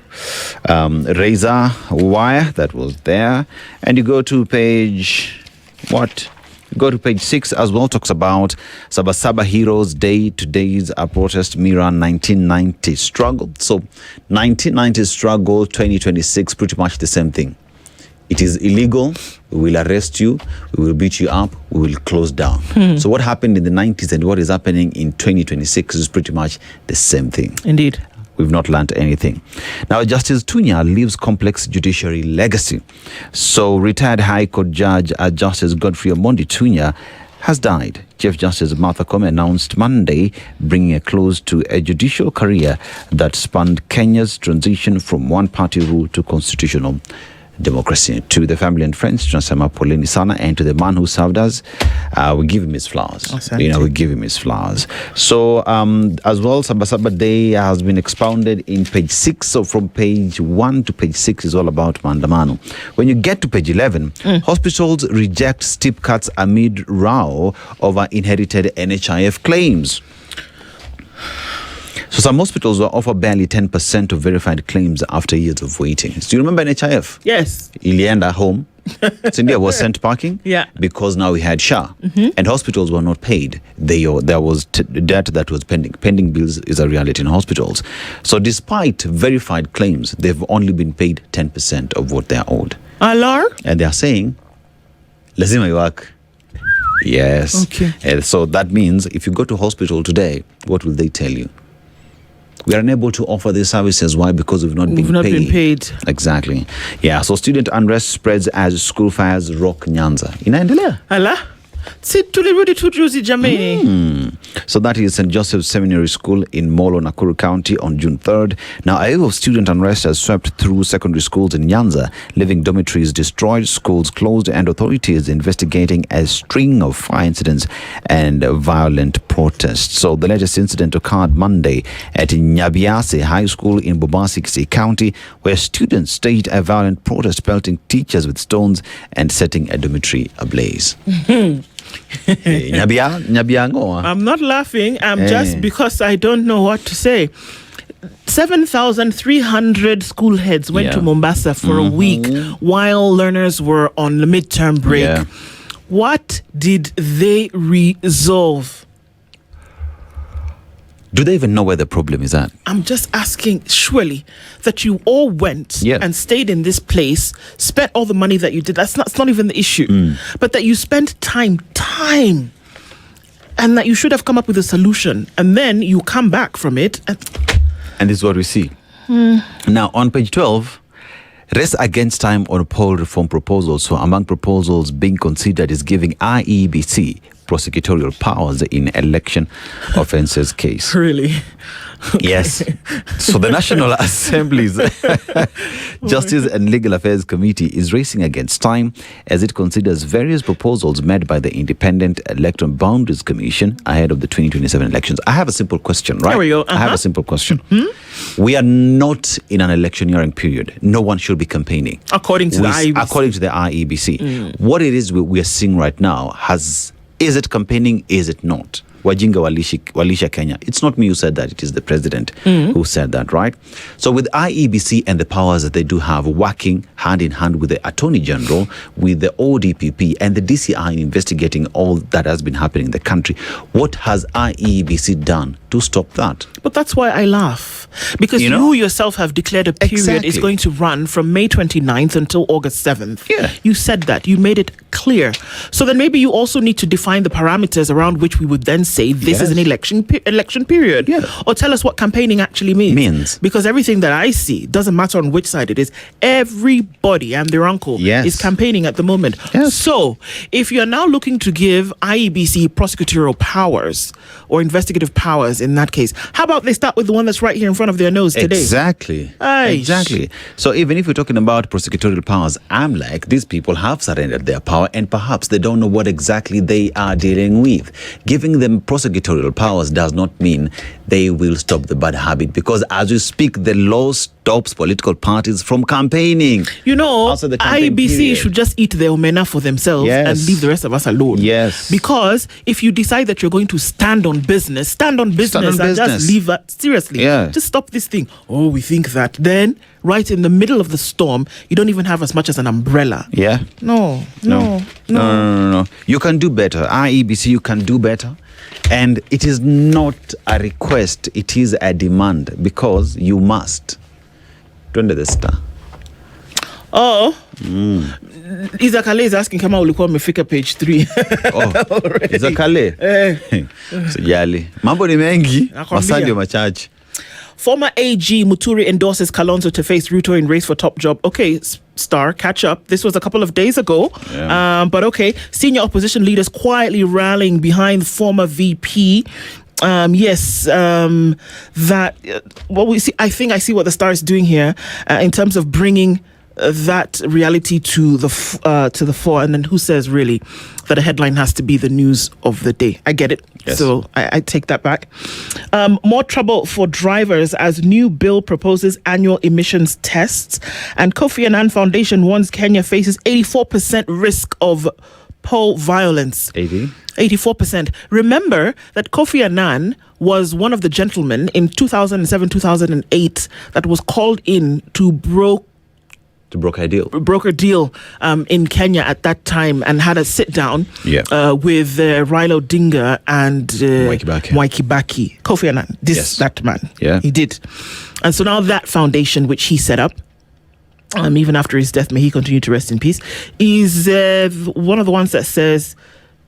razor wire that was there. And you go to page... What? Go to page 6 as well, talks about Sabasaba Heroes Day. Today's protest mirror 1990 struggle. So 1990 struggle, 2026, pretty much the same thing. It is illegal. We will arrest you. We will beat you up. We will close down. So what happened in the 90s and what is happening in 2026 is pretty much the same thing. Indeed. We've not learned anything. Now, Justice Tunya leaves complex judiciary legacy. So, retired High Court Judge Justice Godfrey Omondi Tunya has died. Chief Justice Martha Koome announced Monday, bringing a close to a judicial career that spanned Kenya's transition from one-party rule to constitutional democracy. To the family and friends, tunasema poleni sana, and to the man who served us, we give him his flowers. We give him his flowers. So as well, Sabasaba Day has been expounded in page 6. So from page 1 to page 6 is all about Maandamano. When you get to page 11, hospitals reject steep cuts amid row over inherited NHIF claims. So some hospitals were offered barely 10% of verified claims after years of waiting. Do you remember NHIF? Yes. Ilienda home. India was sent parking. Yeah. Because now we had SHA. And hospitals were not paid. There was debt that was pending. Pending bills is a reality in hospitals. So despite verified claims, they've only been paid 10% of what they're owed. Alar? And they're saying, lazima iwak. Yes. Okay. And so that means if you go to hospital today, what will they tell you? We are unable to offer these services. Why? Because we've not been paid. Exactly. Yeah. So student unrest spreads as school fires rock Nyanza. Inaendelea. Ala. Si tulirudi tu juzi jamani. So that is St. Joseph's Seminary School in Molo, Nakuru County on June 3rd. Now, a wave of student unrest has swept through secondary schools in Nyanza, leaving dormitories destroyed, schools closed, and authorities investigating a string of fire incidents and violent protests. So the latest incident occurred Monday at Nyabiase High School in Bobasi County, where students staged a violent protest, pelting teachers with stones and setting a dormitory ablaze. I'm not laughing. I'm just because I don't know what to say. 7,300 school heads went to Mombasa for a week while learners were on the midterm break. Yeah. What did they resolve? Do they even know where the problem is at? I'm just asking, surely, that you all went and stayed in this place, spent all the money that you did. That's not even the issue. But that you spent time, and that you should have come up with a solution. And then you come back from it. And this is what we see. Now, on page 12, race against time on poll reform proposals. So among proposals being considered is giving IEBC prosecutorial powers in election offences case. Really? Okay. Yes. So the National Assembly's Justice and Legal Affairs Committee is racing against time as it considers various proposals made by the Independent Electoral Boundaries Commission ahead of the 2027 elections. I have a simple question, right? There we go. I have a simple question. We are not in an electioneering period. No one should be campaigning. According to the IEBC. According to the IEBC. What it is we are seeing right now is it campaigning? Is it not? Wajinga walisha Kenya. It's not me who said that. It is the president who said that, right? So with IEBC and the powers that they do have working hand in hand with the Attorney General, with the ODPP and the DCI in investigating all that has been happening in the country, what has IEBC done to stop that? But that's why I laugh. Because you yourself have declared a period is going to run from May 29th until August 7th. Yeah. You said that. You made it clear. So then maybe you also need to define the parameters around which we would then say this is an election period. Yeah. Or tell us what campaigning actually means. Because everything that I see, doesn't matter on which side it is, everybody and their uncle is campaigning at the moment. Yes. So if you're now looking to give IEBC prosecutorial powers or investigative powers in that case, how about they start with the one that's right here in front of their nose today? Exactly. Exactly. So even if we're talking about prosecutorial powers, I'm like, these people have surrendered their power and perhaps they don't know what exactly they are dealing with. Giving them prosecutorial powers does not mean they will stop the bad habit, because as we speak, the law stops political parties from campaigning. You know, IBC should just eat their omena for themselves and leave the rest of us alone. Yes. Because if you decide that you're going to stand on business and just leave that. Seriously. Yeah. Just stop this thing. Oh, we think that. Then, right in the middle of the storm, you don't even have as much as an umbrella. Yeah. No. You can do better. IEBC, you can do better. And it is not a request, it is a demand, because you must. Twende the star. Oh. Izakale is asking kama ulikuwa umefika page 3. Izakale. Sijali. Mambo ni mengi, masali machache. Former AG Muturi endorses Kalonzo to face Ruto in race for top job. Okay, Star, catch up. This was a couple of days ago. Yeah. But okay, senior opposition leaders quietly rallying behind former VP. That what we see. I think I see what the Star is doing here in terms of bringing that reality to the fore. And then who says really that a headline has to be the news of the day? I get it. Yes. So I take that back. More trouble for drivers as new bill proposes annual emissions tests, and Kofi Annan Foundation warns Kenya faces 84% risk of pole violence. 84%. Remember that Kofi Annan was one of the gentlemen in 2007-2008 that was called in to broker a deal in Kenya at that time, and had a sit down with Raila Odinga and Mwai Kibaki. Kofi Annan, that man. Yeah. He did. And so now that foundation, which he set up, even after his death, may he continue to rest in peace, is one of the ones that says,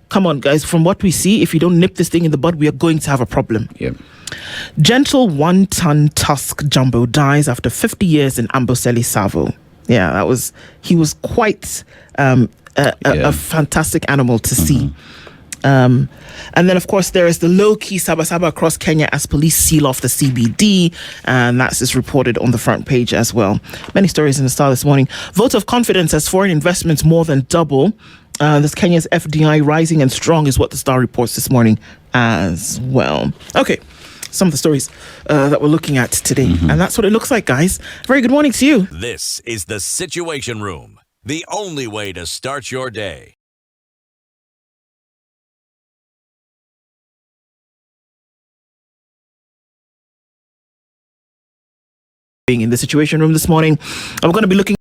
come on, guys, from what we see, if you don't nip this thing in the bud, we are going to have a problem. Yeah. Gentle 1-ton tusk jumbo dies after 50 years in Amboseli, Savo. Yeah, he was quite a fantastic animal to see. And then, of course, there is the low-key Sabasaba across Kenya as police seal off the CBD, and that's just reported on the front page as well. Many stories in the Star this morning. Vote of confidence as foreign investments more than double. This Kenya's FDI rising and strong is what the Star reports this morning as well. Okay, some of the stories that we're looking at today. And that's what it looks like, guys. Very good morning to you. This is the Situation Room, the only way to start your day. Being in the Situation Room this morning, we're going to be looking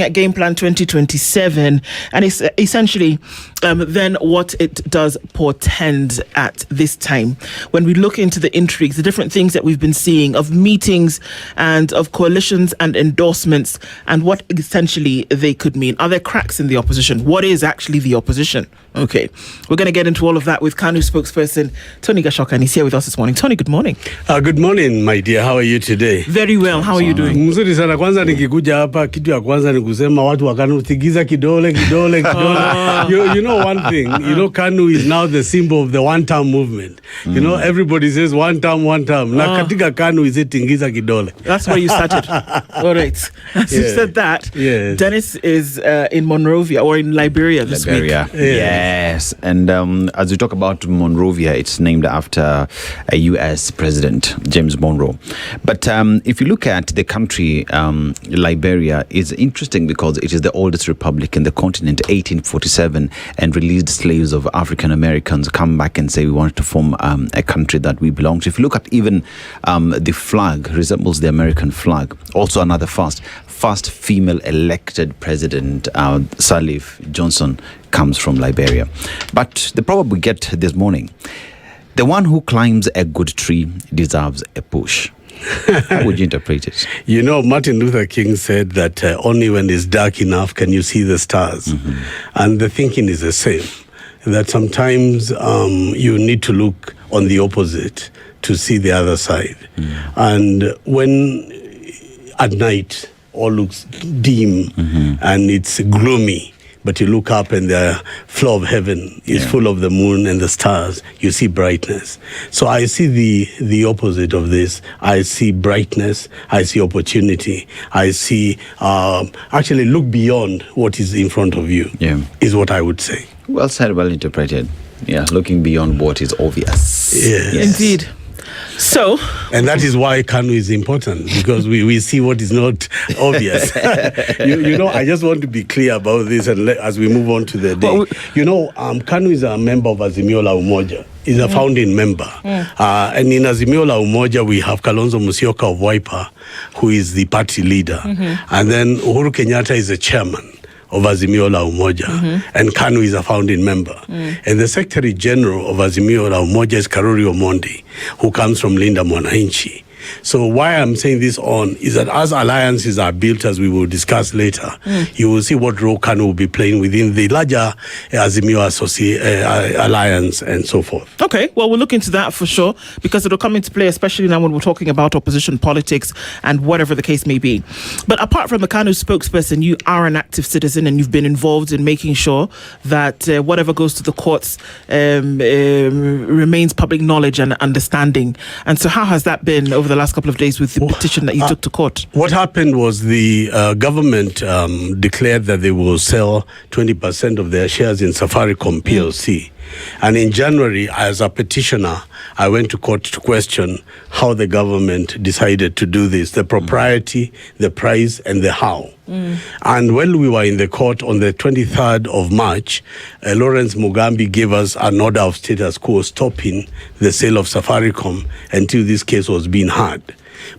at Game Plan 2027, and it's essentially then what it does portend at this time. When we look into the intrigues, the different things that we've been seeing of meetings and of coalitions and endorsements, and what essentially they could mean. Are there cracks in the opposition? What is actually the opposition? Okay, we're going to get into all of that with KANU spokesperson Tony Gachoka, and he's here with us this morning. Tony, good morning. Good morning, my dear. How are you today? Very well. How are you doing? Mzuri sana. Kwanza nikikuja hapa, kitu ya kwanza ni kusema watu wa KANU tigiza kidole. You know one thing, KANU is now the symbol of the one-term movement. Everybody says one term. Na katika KANU is it tingiza kidole. That's where you started. All right. As you said that, yes. Dennis is in Monrovia or in Liberia this week. Yes. And as we talk about Monrovia, it's named after a U.S. President, James Monroe. But if you look at the country, Liberia is interesting because it is the oldest republic in the continent, 1847, and released slaves of African Americans come back and say we wanted to form a country that we belong to. If you look at even the flag, resembles the American flag. Also another first female elected president, Sirleaf Johnson, comes from Liberia. But the problem we get this morning, the one who climbs a good tree deserves a push. How would you interpret it? Martin Luther King said that only when it's dark enough can you see the stars. Mm-hmm. And the thinking is the same, that sometimes you need to look on the opposite to see the other side. Mm. And when at night all looks dim and it's gloomy, but you look up and the floor of heaven is full of the moon and the stars, you see brightness. So I see the opposite of this. I see brightness, I see opportunity, I see, actually look beyond what is in front of you, is what I would say. Well said, well interpreted. Yeah, looking beyond what is obvious. Yes. Indeed. So, and that is why KANU is important, because we see what is not obvious. I just want to be clear about this, and as we move on to the day, KANU is a member of Azimio la Umoja. Is a founding member, and in Azimio la Umoja we have Kalonzo Musyoka of Wiper, who is the party leader, and then Uhuru Kenyatta is the chairman of Azimio la Umoja, and KANU is a founding member. And the Secretary General of Azimio la Umoja is Karuri Omondi, who comes from Linda Mwananchi. So why I'm saying this on is that as alliances are built, as we will discuss later, you will see what role KANU will be playing within the larger Azimio alliance and so forth. Okay, well, we'll look into that for sure, because it'll come into play, especially now when we're talking about opposition politics and whatever the case may be. But apart from the KANU spokesperson, you are an active citizen and you've been involved in making sure that whatever goes to the courts remains public knowledge and understanding. And so how has that been over the last couple of days with the petition that you took to court? What happened was the government declared that they will sell 20% of their shares in Safaricom PLC. And in January, as a petitioner, I went to court to question how the government decided to do this, the propriety, the price, and the how. And when we were in the court on the 23rd of March, Lawrence Mugambi gave us an order of status quo stopping the sale of Safaricom until this case was being heard.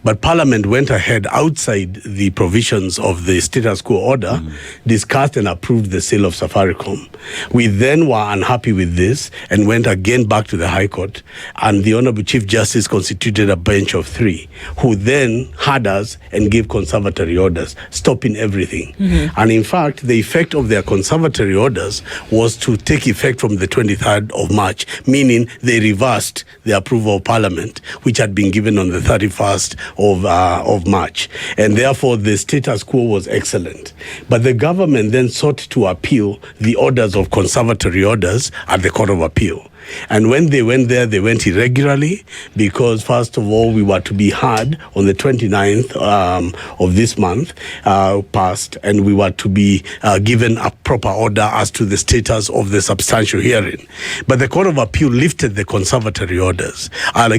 But Parliament went ahead outside the provisions of the status quo order, discussed and approved the sale of Safaricom. We then were unhappy with this and went again back to the High Court, and the Honorable Chief Justice constituted a bench of 3, who then had us and gave conservatory orders, stopping everything. And in fact, the effect of their conservatory orders was to take effect from the 23rd of March, meaning they reversed the approval of Parliament, which had been given on the 31st of March. And therefore, the status quo was excellent. But the government then sought to appeal the orders of conservatory orders at the Court of Appeal. And when they went there, they went irregularly because, first of all, we were to be heard on the 29th of this month past, and we were to be given a proper order as to the status of the substantial hearing. But the Court of Appeal lifted the conservatory orders,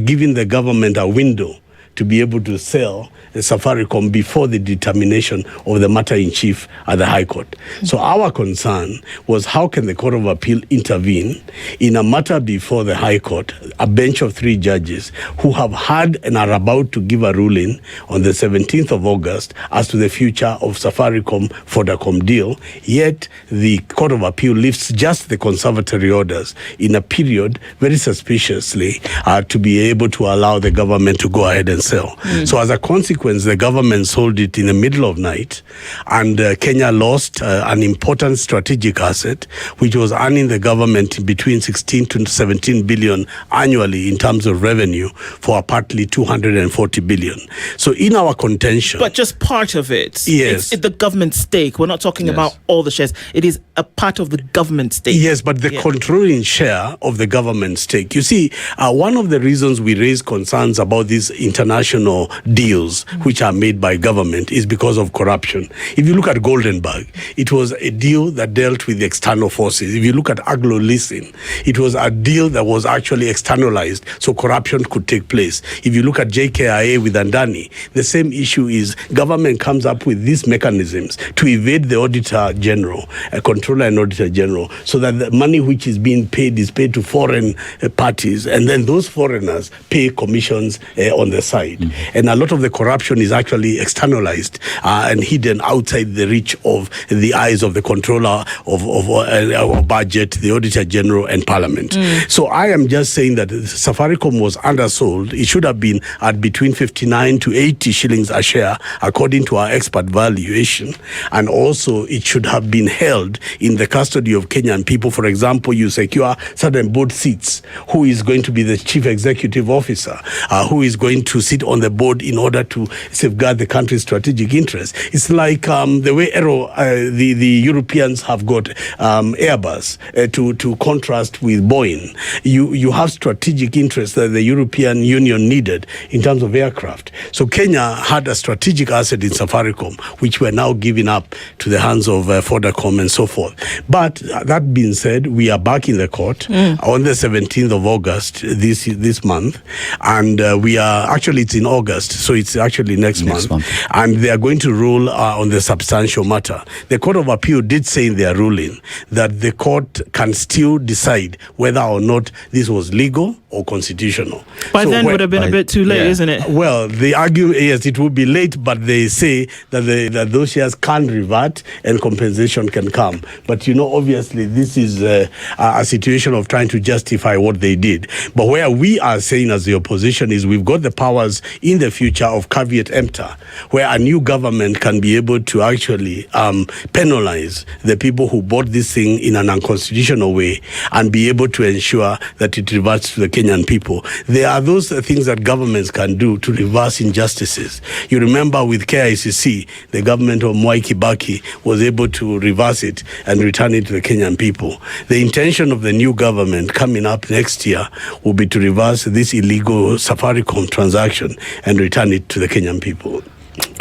giving the government a window to be able to sell Safaricom before the determination of the matter in chief at the High Court. So our concern was, how can the Court of Appeal intervene in a matter before the High Court, a bench of 3 judges who have had and are about to give a ruling on the 17th of August as to the future of Safaricom-Vodacom deal, yet the Court of Appeal lifts just the conservatory orders in a period very suspiciously to be able to allow the government to go ahead and sell. So as a consequence, the government sold it in the middle of night, and Kenya lost an important strategic asset, which was earning the government between 16 to 17 billion annually in terms of revenue for a partly 240 billion. So in our contention... But just part of it. Yes. It's the government stake. We're not talking about all the shares. It is a part of the government stake. Yes, but the controlling share of the government stake. You see, one of the reasons we raise concerns about these international deals which are made by government is because of corruption. If you look at Goldenberg, it was a deal that dealt with the external forces. If you look at Aglo-Leasing, it was a deal that was actually externalized, so corruption could take place. If you look at JKIA with Andani, the same issue is government comes up with these mechanisms to evade the Auditor General, Controller and Auditor General, so that the money which is being paid is paid to foreign parties, and then those foreigners pay commissions on the side. And a lot of the corruption is actually externalized and hidden outside the reach of the eyes of the Controller of Budget, the Auditor General, and Parliament. So I am just saying that Safaricom was undersold. It should have been at between 59 to 80 shillings a share, according to our expert valuation. And also, it should have been held in the custody of Kenyan people. For example, you secure certain board seats. Who is going to be the chief executive officer? Who is going to sit on the board in order to safeguard the country's strategic interests? It's like the way the Europeans have got Airbus to contrast with Boeing. You have strategic interests that the European Union needed in terms of aircraft. So Kenya had a strategic asset in Safaricom, which we're now giving up to the hands of Vodacom and so forth. But that being said, we are back in the court on the 17th of August this month, and we are actually, it's in August, so it's actually next month, and they are going to rule on the substantial matter. The Court of Appeal did say in their ruling that the court can still decide whether or not this was legal or constitutional. By then would have been a bit too late, isn't it? Well, they argue, yes, it would be late, but they say that that those shares can revert and compensation can come. But, obviously, this is a situation of trying to justify what they did. But where we are saying as the opposition is we've got the powers in the future of caveat emptor, where a new government can be able to actually penalize the people who bought this thing in an unconstitutional way and be able to ensure that it reverts to the Kenyan people. There are those things that governments can do to reverse injustices. You remember with KICC, the government of Mwai Kibaki was able to reverse it and return it to the Kenyan people. The intention of the new government coming up next year will be to reverse this illegal Safaricom transaction and return it to the Kenyan people.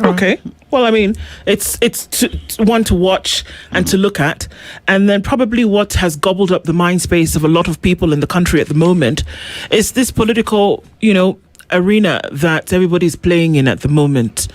Okay. Well, I mean, it's one to watch and to look at. And then probably what has gobbled up the mind space of a lot of people in the country at the moment is this political, arena that everybody's playing in at the moment.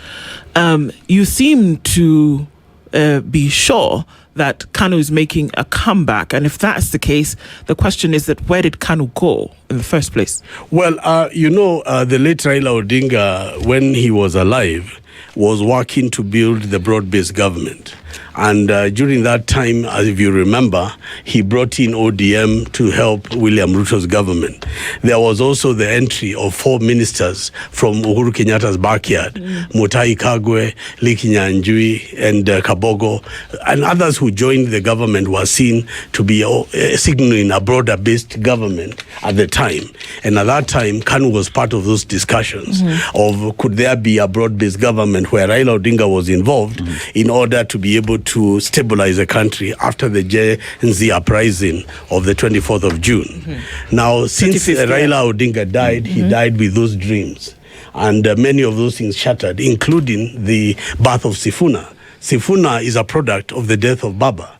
You seem to be sure that Kanu is making a comeback. And if that's the case, the question is that where did Kanu go in the first place? Well, the late Raila Odinga, when he was alive, was working to build the broad-based government. And during that time, as if you remember, he brought in ODM to help William Ruto's government. There was also the entry of 4 ministers from Uhuru Kenyatta's backyard, Mutahi Kagwe, Liki Nyanjui, and Kabogo, and others who joined the government were seen to be signaling a broader-based government at the time. And at that time, Kanu was part of those discussions of could there be a broad-based government where Raila Odinga was involved in order to be able to stabilize the country after the Gen Z uprising of the 24th of June. Now, since Raila Odinga died, he died with those dreams. And many of those things shattered, including the birth of Sifuna. Sifuna is a product of the death of Baba.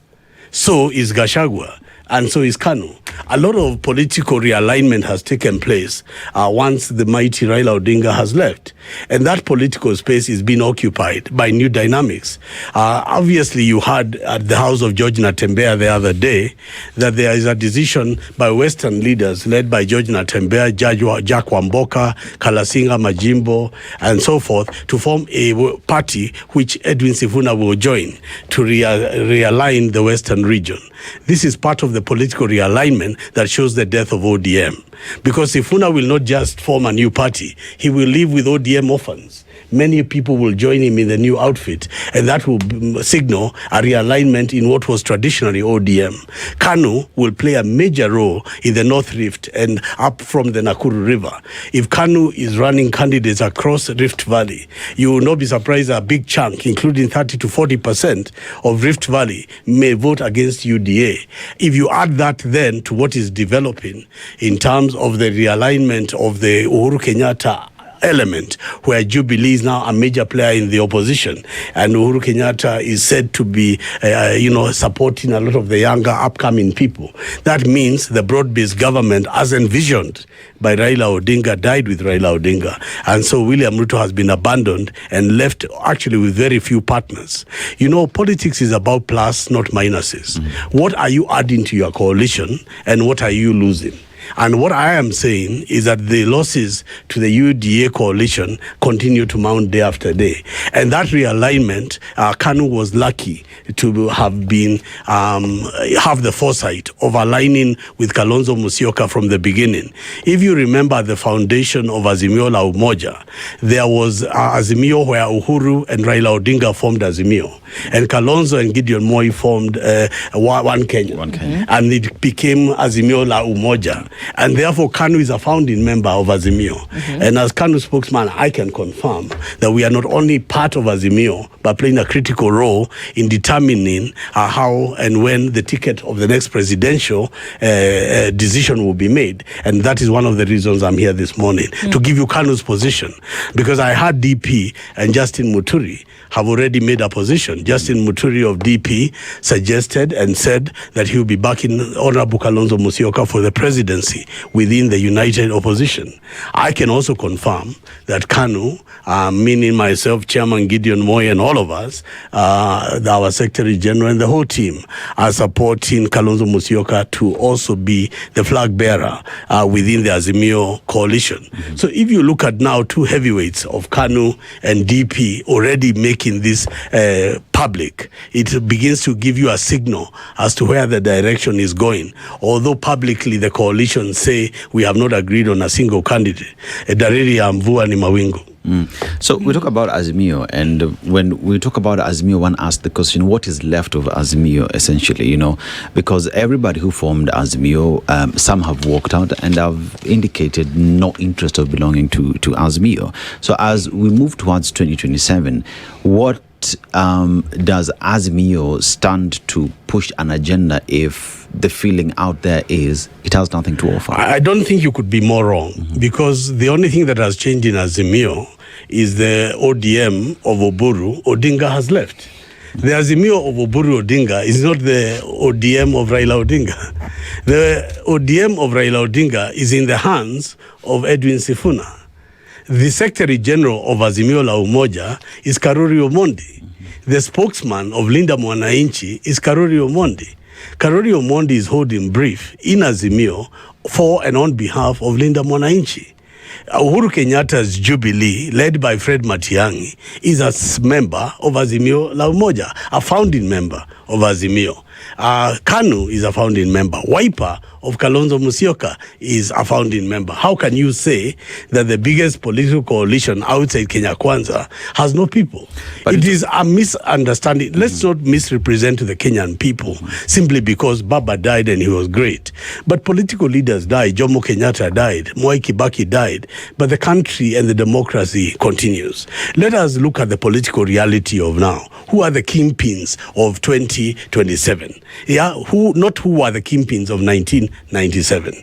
So is Gachagua. And so is Kanu. a lot of political realignment has taken place once the mighty Raila Odinga has left. And that political space is being occupied by new dynamics. Obviously, you heard at the house of George Natembeya the other day that there is a decision by Western leaders led by George Natembeya, Jack Wamboka, Kalasinga Majimbo, and so forth, to form a party which Edwin Sifuna will join to realign the Western region. This is part of the political realignment that shows the death of ODM. Because Sifuna will not just form a new party, he will live with ODM orphans. Many people will join him in the new outfit, and that will signal a realignment in what was traditionally ODM. KANU will play a major role in the North Rift and up from the Nakuru River. If KANU is running candidates across Rift Valley, you will not be surprised a big chunk, including 30 to 40% of Rift Valley, may vote against UDA. If you add that then to what is developing in terms of the realignment of the Uhuru Kenyatta element, where Jubilee is now a major player in the opposition, and Uhuru Kenyatta is said to be, supporting a lot of the younger upcoming people. That means the broad-based government, as envisioned by Raila Odinga, died with Raila Odinga, and so William Ruto has been abandoned and left actually with very few partners. Politics is about plus, not minuses. What are you adding to your coalition, and what are you losing? And what I am saying is that the losses to the UDA coalition continue to mount day after day. And that realignment, KANU was lucky to have been, have the foresight of aligning with Kalonzo Musyoka from the beginning. If you remember the foundation of Azimio la Umoja, there was Azimio where Uhuru and Raila Odinga formed Azimio. And Kalonzo and Gideon Moi formed One Kenya. And it became Azimio la Umoja. And therefore, KANU is a founding member of Azimio. And as KANU spokesman, I can confirm that we are not only part of Azimio, but playing a critical role in determining how and when the ticket of the next presidential decision will be made. And that is one of the reasons I'm here this morning, to give you KANU's position. Because I heard DP and Justin Muturi have already made a position. Justin Muturi of DP suggested and said that he will be backing Honorable Kalonzo Musyoka for the presidency within the united opposition. I can also confirm that KANU, meaning myself, Chairman Gideon Moi, and all of us, our Secretary General and the whole team, are supporting Kalonzo Musyoka to also be the flag bearer within the Azimio coalition. So if you look at now two heavyweights of KANU and DP already making this public, it begins to give you a signal as to where the direction is going. Although publicly the coalition say we have not agreed on a single candidate. Dariri ya mvua ni mawingu. So we talk about Azimio, and when we talk about Azimio, one asks the question, what is left of Azimio, essentially, because everybody who formed Azimio, some have walked out and have indicated no interest of belonging to Azimio. So as we move towards 2027, what does Azimio stand to push an agenda if the feeling out there is it has nothing to offer? I don't think you could be more wrong, because the only thing that has changed in Azimio is the ODM of Oburu Odinga has left. The Azimio of Oburu Odinga is not the ODM of Raila Odinga. The ODM of Raila Odinga is in the hands of Edwin Sifuna. The Secretary General of Azimio la Umoja is Karuri Omondi. The spokesman of Linda Mwananchi is Karuri Omondi. Karuri Omondi is holding brief in Azimio for and on behalf of Linda Mwananchi. Uhuru Kenyatta's Jubilee, led by Fred Matiang'i, is a member of Azimio la Umoja, a founding member of Azimio. KANU is a founding member. Wiper of Kalonzo Musyoka is a founding member. How can you say that the biggest political coalition outside Kenya Kwanza has no people? But it is a misunderstanding. Let's not misrepresent the Kenyan people simply because Baba died and he was great. But political leaders died. Jomo Kenyatta died. Mwai Kibaki died. But the country and the democracy continues. Let us look at the political reality of now. Who are the kingpins of 2027? Not who were the kingpins of 1997.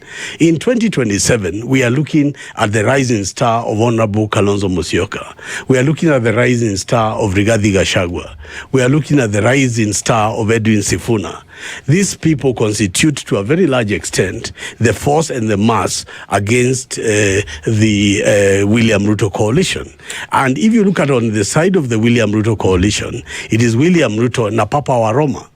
In 2027, we are looking at the rising star of Honorable Kalonzo Musyoka. We are looking at the rising star of Rigathi Gachagua. We are looking at the rising star of Edwin Sifuna. These people constitute, to a very large extent, the force and the mass against the William Ruto coalition. And if you look at on the side of the William Ruto coalition, it is William Ruto and Papa Waroma.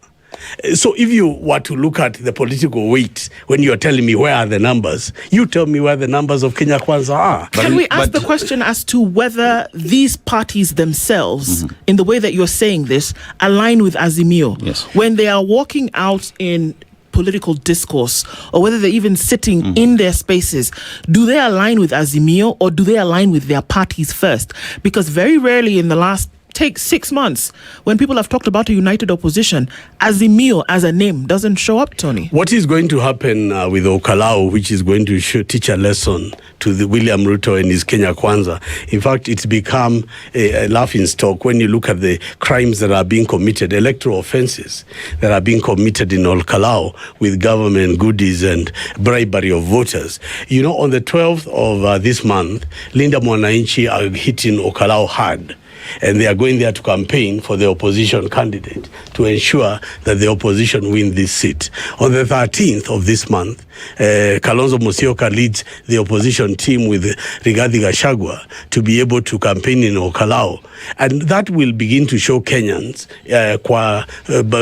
So if you were to look at the political weight, when you're telling me where are the numbers, you tell me where the numbers of Kenya Kwanza are. Can we ask the question as to whether these parties themselves, in the way that you're saying this, align with Azimio? Yes. When they are walking out in political discourse, or whether they're even sitting in their spaces, do they align with Azimio or do they align with their parties first? Because very rarely in the last take 6 months, when people have talked about a united opposition, Azimio as a name doesn't show up, Tony. What is going to happen with Okalao, which is going to teach a lesson to the William Ruto and his Kenya Kwanza? In fact, it's become a laughing stock when you look at the crimes that are being committed, electoral offenses that are being committed in Okalao with government goodies and bribery of voters. You know, on the 12th of this month, Linda Mwananchi are hitting Okalao hard. And they are going there to campaign for the opposition candidate to ensure that the opposition win this seat. On the 13th of this month, Kalonzo Musyoka leads the opposition team with Rigathi Gachagua to be able to campaign in Okalao. And that will begin to show Kenyans,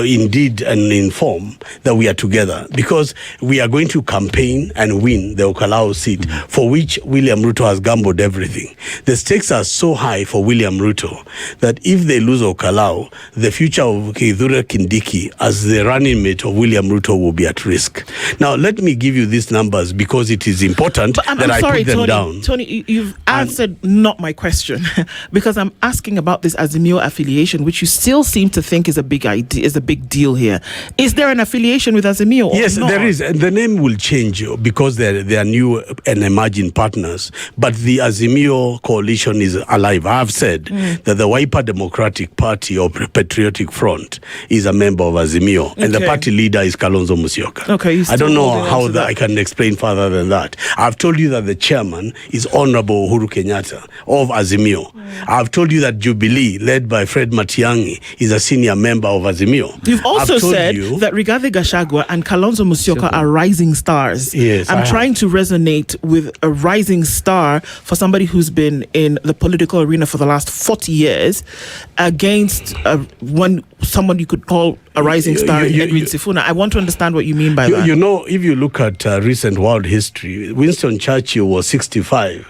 indeed and in form, that we are together. Because we are going to campaign and win the Okalao seat, for which William Ruto has gambled everything. The stakes are so high for William Ruto that if they lose Okalao, the future of Kithure Kindiki as the running mate of William Ruto will be at risk. Now, let me give you these numbers because it is important that I put them down. Tony, you've answered not my question because I'm asking about this Azimio affiliation, which you still seem to think is a big idea, is a big deal here. Is there an affiliation with Azimio? Yes, there is. And the name will change because they are new and emerging partners. But the Azimio coalition is alive. I have said that the Wiper Democratic Party or Patriotic Front is a member of Azimio, and the party leader is Kalonzo Musyoka. Okay, I don't know how I can explain further than that. I've told you that the chairman is Honorable Uhuru Kenyatta of Azimio. I've told you that Jubilee, led by Fred Matiang'i, is a senior member of Azimio. You've also said that Rigathi Gachagua and Kalonzo Musyoka are rising stars. Yes, I'm trying to resonate with a rising star for somebody who's been in the political arena for the last 40 years against someone you could call a rising star, Edwin Sifuna. I want to understand what you mean by that. You know, if you look at recent world history, Winston Churchill was 65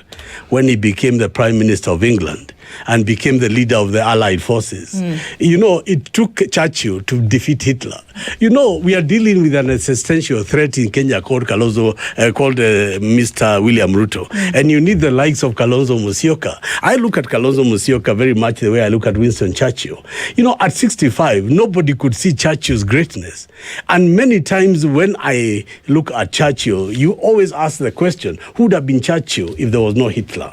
when he became the Prime Minister of England and became the leader of the Allied forces. You know, it took Churchill to defeat Hitler. You know, we are dealing with an existential threat in Kenya called Mr. William Ruto. And you need the likes of Kalonzo Musyoka. I look at Kalonzo Musyoka very much the way I look at Winston Churchill. You know, at 65, nobody could see Churchill's greatness. And many times when I look at Churchill, you always ask the question, who would have been Churchill if there was no Hitler?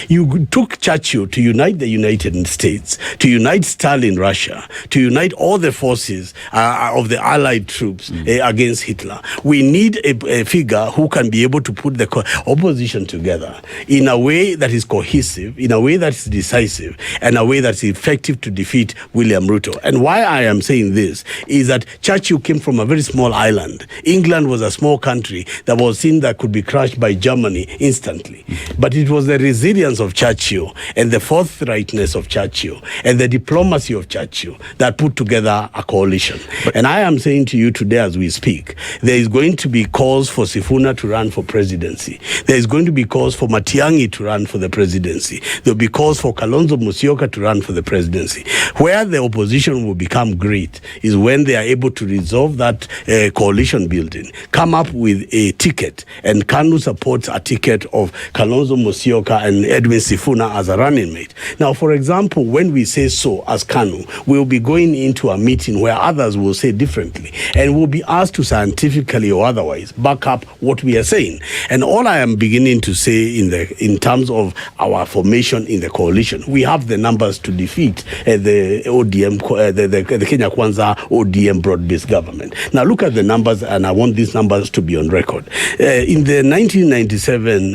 You took Churchill to unite the United States, to unite Stalin Russia, to unite all the forces of the Allied troops against Hitler. We need a figure who can be able to put the opposition together in a way that is cohesive, in a way that is decisive, and a way that is effective to defeat William Ruto. And why I am saying this is that Churchill came from a very small island. England was a small country that was seen that could be crushed by Germany instantly. But it was the resilience of Churchill and the forthrightness of Churchill and the diplomacy of Churchill that put together a coalition. And I am saying to you today as we speak, there is going to be calls for Sifuna to run for presidency. There is going to be calls for Matiang'i to run for the presidency. There will be calls for Kalonzo Musyoka to run for the presidency. Where the opposition will become great is when they are able to resolve that coalition building, come up with a ticket, and KANU supports a ticket of Kalonzo Musyoka and in Edwin Sifuna as a running mate. Now, for example, when we say so as KANU, we'll be going into a meeting where others will say differently, and we'll be asked to scientifically or otherwise back up what we are saying. And all I am beginning to say in terms of our formation in the coalition, we have the numbers to defeat the ODM, the Kenya Kwanza ODM broad-based government. Now look at the numbers, and I want these numbers to be on record. In the 1997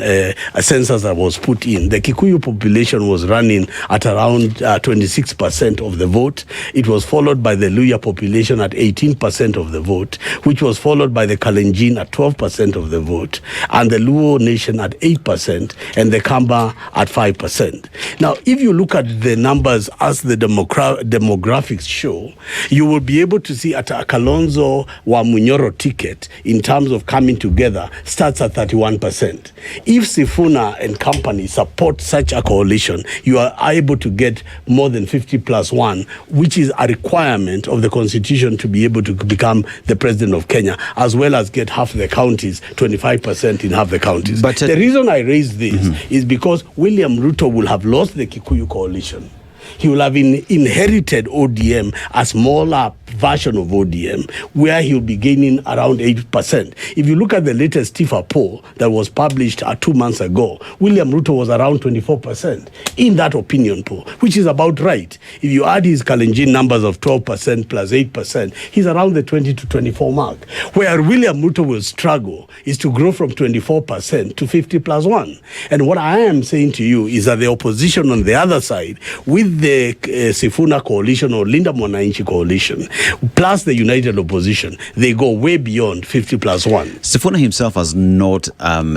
census that was put in, the Kikuyu population was running at around 26% of the vote. It was followed by the Luhya population at 18% of the vote, which was followed by the Kalenjin at 12% of the vote, and the Luo nation at 8%, and the Kamba at 5%. Now, if you look at the numbers as the demographics show, you will be able to see at a Kalonzo wa Munyoro ticket, in terms of coming together, starts at 31%. If Sifuna and company support such a coalition, you are able to get more than 50+1, which is a requirement of the constitution to be able to become the president of Kenya, as well as get half the counties, 25% in half the counties. But the reason I raise this is because William Ruto will have lost the Kikuyu coalition. He will have inherited ODM, a smaller version of ODM, where he will be gaining around 8%. If you look at the latest TIFA poll that was published 2 months ago, William Ruto was around 24% in that opinion poll, which is about right. If you add his Kalenjin numbers of 12% plus 8%, he's around the 20 to 24 mark. Where William Ruto will struggle is to grow from 24% to 50+1. And what I am saying to you is that the opposition on the other side, with the Sifuna coalition or Linda Mwananchi coalition, plus the united opposition, they go way beyond 50+1. Sifuna himself has not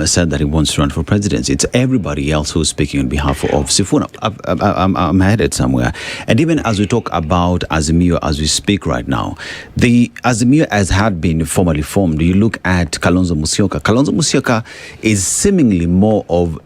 said that he wants to run for presidency. It's everybody else who's speaking on behalf of Sifuna. I'm headed somewhere. And even as we talk about Azimio as we speak right now, the Azimio as had been formally formed. You look at Kalonzo Musyoka. Kalonzo Musyoka is seemingly more of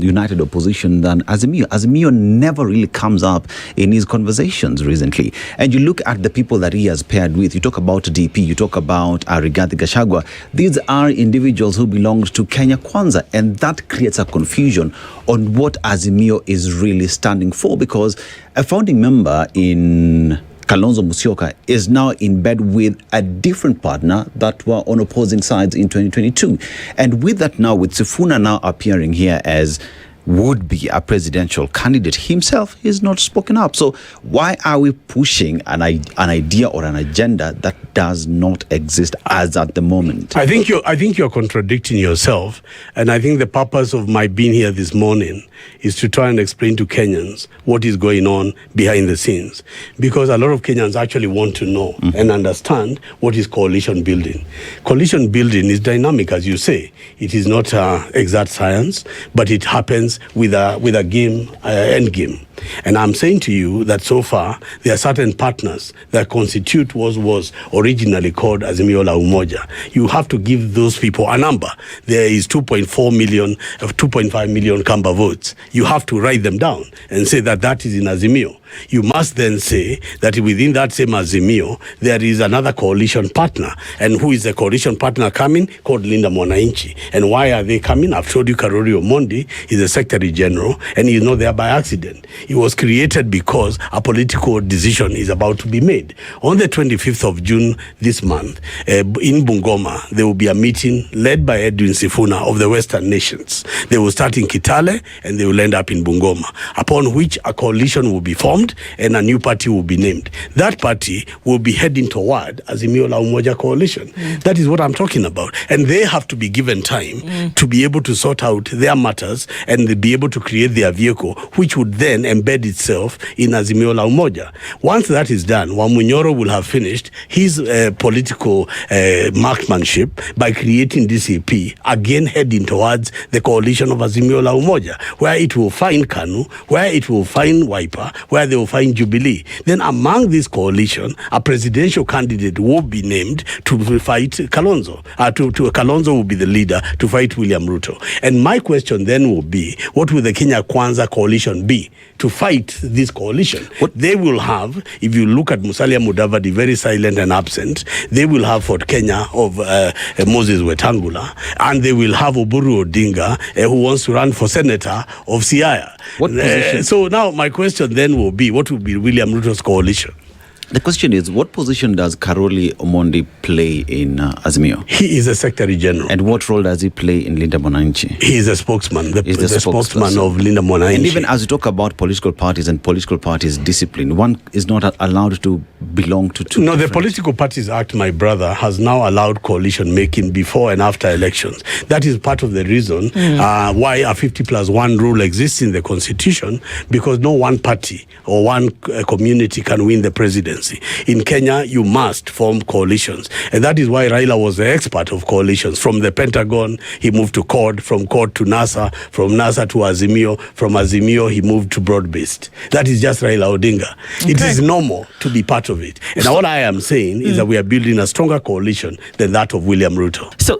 united opposition than Azimio. Azimio never really comes up in his conversations recently. And you look at the people that he has paired with. You talk about DP, you talk about Rigathi Gachagua. These are individuals who belong to Kenya Kwanza, and that creates a confusion on what Azimio is really standing for, because a founding member in Kalonzo Musyoka is now in bed with a different partner that were on opposing sides in 2022. And with that now, with Sifuna now appearing here as would be a presidential candidate himself, is not spoken up. So why are we pushing an idea or an agenda that does not exist as at the moment? I think you're contradicting yourself, and I think the purpose of my being here this morning is to try and explain to Kenyans what is going on behind the scenes, because a lot of Kenyans actually want to know and understand what is coalition building. Coalition building is dynamic, as you say. It is not exact science, but it happens with a game, end game. And I'm saying to you that so far, there are certain partners that constitute what was originally called Azimio la Umoja. You have to give those people a number. There is 2.5 million Kamba votes. You have to write them down and say that that is in Azimio. You must then say that within that same Azimio, there is another coalition partner. And who is the coalition partner coming? Called Linda Mwananchi. And why are they coming? I've told you Karori Omondi is the Secretary General, and he's not there by accident. It was created because a political decision is about to be made. On the 25th of June this month, in Bungoma, there will be a meeting led by Edwin Sifuna of the Western nations. They will start in Kitale and they will end up in Bungoma, upon which a coalition will be formed and a new party will be named. That party will be heading toward Azimio la Umoja coalition. That is what I'm talking about. And they have to be given time to be able to sort out their matters and be able to create their vehicle, which would then embed itself in Azimio la Umoja. Once that is done, Wamunyoro will have finished his political marksmanship by creating DCP, again heading towards the coalition of Azimio la Umoja, where it will find KANU, where it will find Wiper, where they will find Jubilee. Then among this coalition, a presidential candidate will be named to fight Kalonzo. Kalonzo will be the leader to fight William Ruto. And my question then will be, be? What will the Kenya Kwanza coalition be to fight this coalition? What they will have, if you look at Musalia Mudavadi, very silent and absent, they will have Fort Kenya of Moses Wetangula, and they will have Oburu Odinga, who wants to run for senator of Siaya. What position? So now my question then will be, what will be William Ruto's coalition? The question is, what position does Karoli Omondi play in Azimio? He is a Secretary General. And what role does he play in Linda Mwananchi? He is a spokesman, the spokesman of Linda Mwananchi. And even as you talk about political parties and political parties' discipline, one is not allowed to belong to two. No, the Political Parties Act, my brother, has now allowed coalition making before and after elections. That is part of the reason why a 50+1 rule exists in the Constitution, because no one party or one community can win the presidency. In Kenya, you must form coalitions. And that is why Raila was the expert of coalitions. From the Pentagon, he moved to CORD, from CORD to NASA, from NASA to Azimio, from Azimio, he moved to broad-based. That is just Raila Odinga. Okay. It is normal to be part of it. And all I am saying is that we are building a stronger coalition than that of William Ruto. So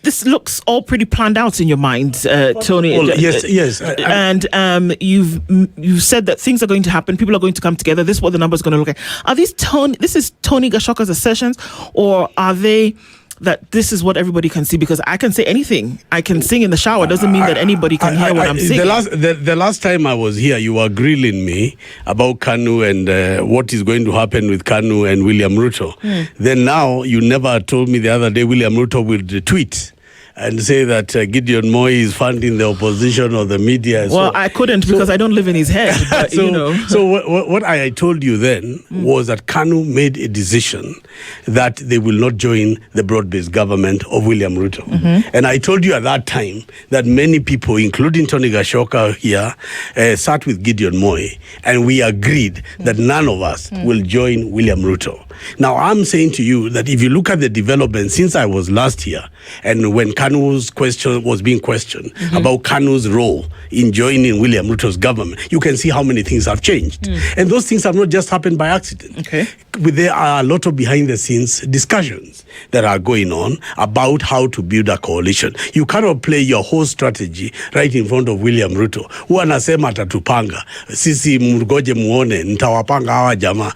this looks all pretty planned out in your mind, Tony. Well, yes. And you've said that things are going to happen. People are going to come together. This is what the numbers are going to look like. Are these This is Tony Gachoka's assertions, or are they that this is what everybody can see? Because I can say anything. I can sing in the shower. Doesn't mean that anybody can hear what I'm singing. The last time I was here, you were grilling me about KANU and what is going to happen with KANU and William Ruto. Then now, you never told me the other day William Ruto will tweet and say that Gideon Moi is funding the opposition or the media. Well, I couldn't because I don't live in his head. But, So what I told you then was that KANU made a decision that they will not join the broad-based government of William Ruto. And I told you at that time that many people, including Tony Gachoka here, sat with Gideon Moi, and we agreed that none of us will join William Ruto. Now, I'm saying to you that if you look at the development since I was last here, and when KANU's question was being questioned about KANU's role in joining William Ruto's government, you can see how many things have changed. And those things have not just happened by accident. Okay. There are a lot of behind-the-scenes discussions that are going on about how to build a coalition. You cannot play your whole strategy right in front of William Ruto. Huwa anasema atatupanga. Sisi mgoje muone, nitawapanga hawa jamaa.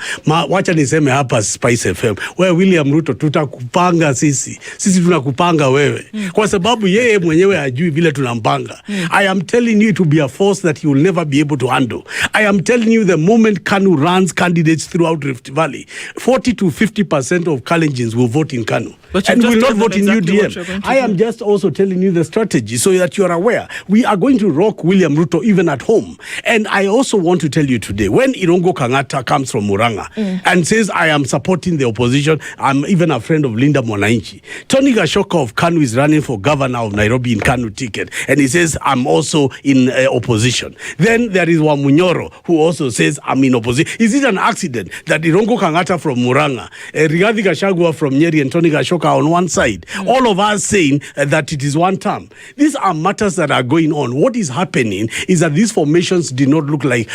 Wacha niseme hapa SpiceFM, where William Ruto tutakupanga sisi. Sisi tunakupanga wewe. Kwa sababu yeye mwenyewe hajui vile tunampanga. I am telling you to be a force that he will never be able to handle. I am telling you the moment KANU runs candidates throughout Rift Valley, 40 to 50% of Kalenjins will vote in KANU and will not vote in UDM. I am just also telling you the strategy so that you are aware. We are going to rock William Ruto even at home. And I also want to tell you today, when Irungu Kang'ata comes from Murang'a and says, I am supporting the opposition, I'm even a friend of Linda Mwananchi. Tony Gachoka of KANU is running for governor of Nairobi in KANU ticket, and he says, I'm also in opposition. Then there is Wamunyoro, who also says, I'm in opposition. Is it an accident that Irungu Kang'ata from Murang'a, Rigathi Gachagua from Nyeri, and Tony Gachoka on one side, all of us saying that it is one term? These are matters that are going on. What is happening is that these formations did not look like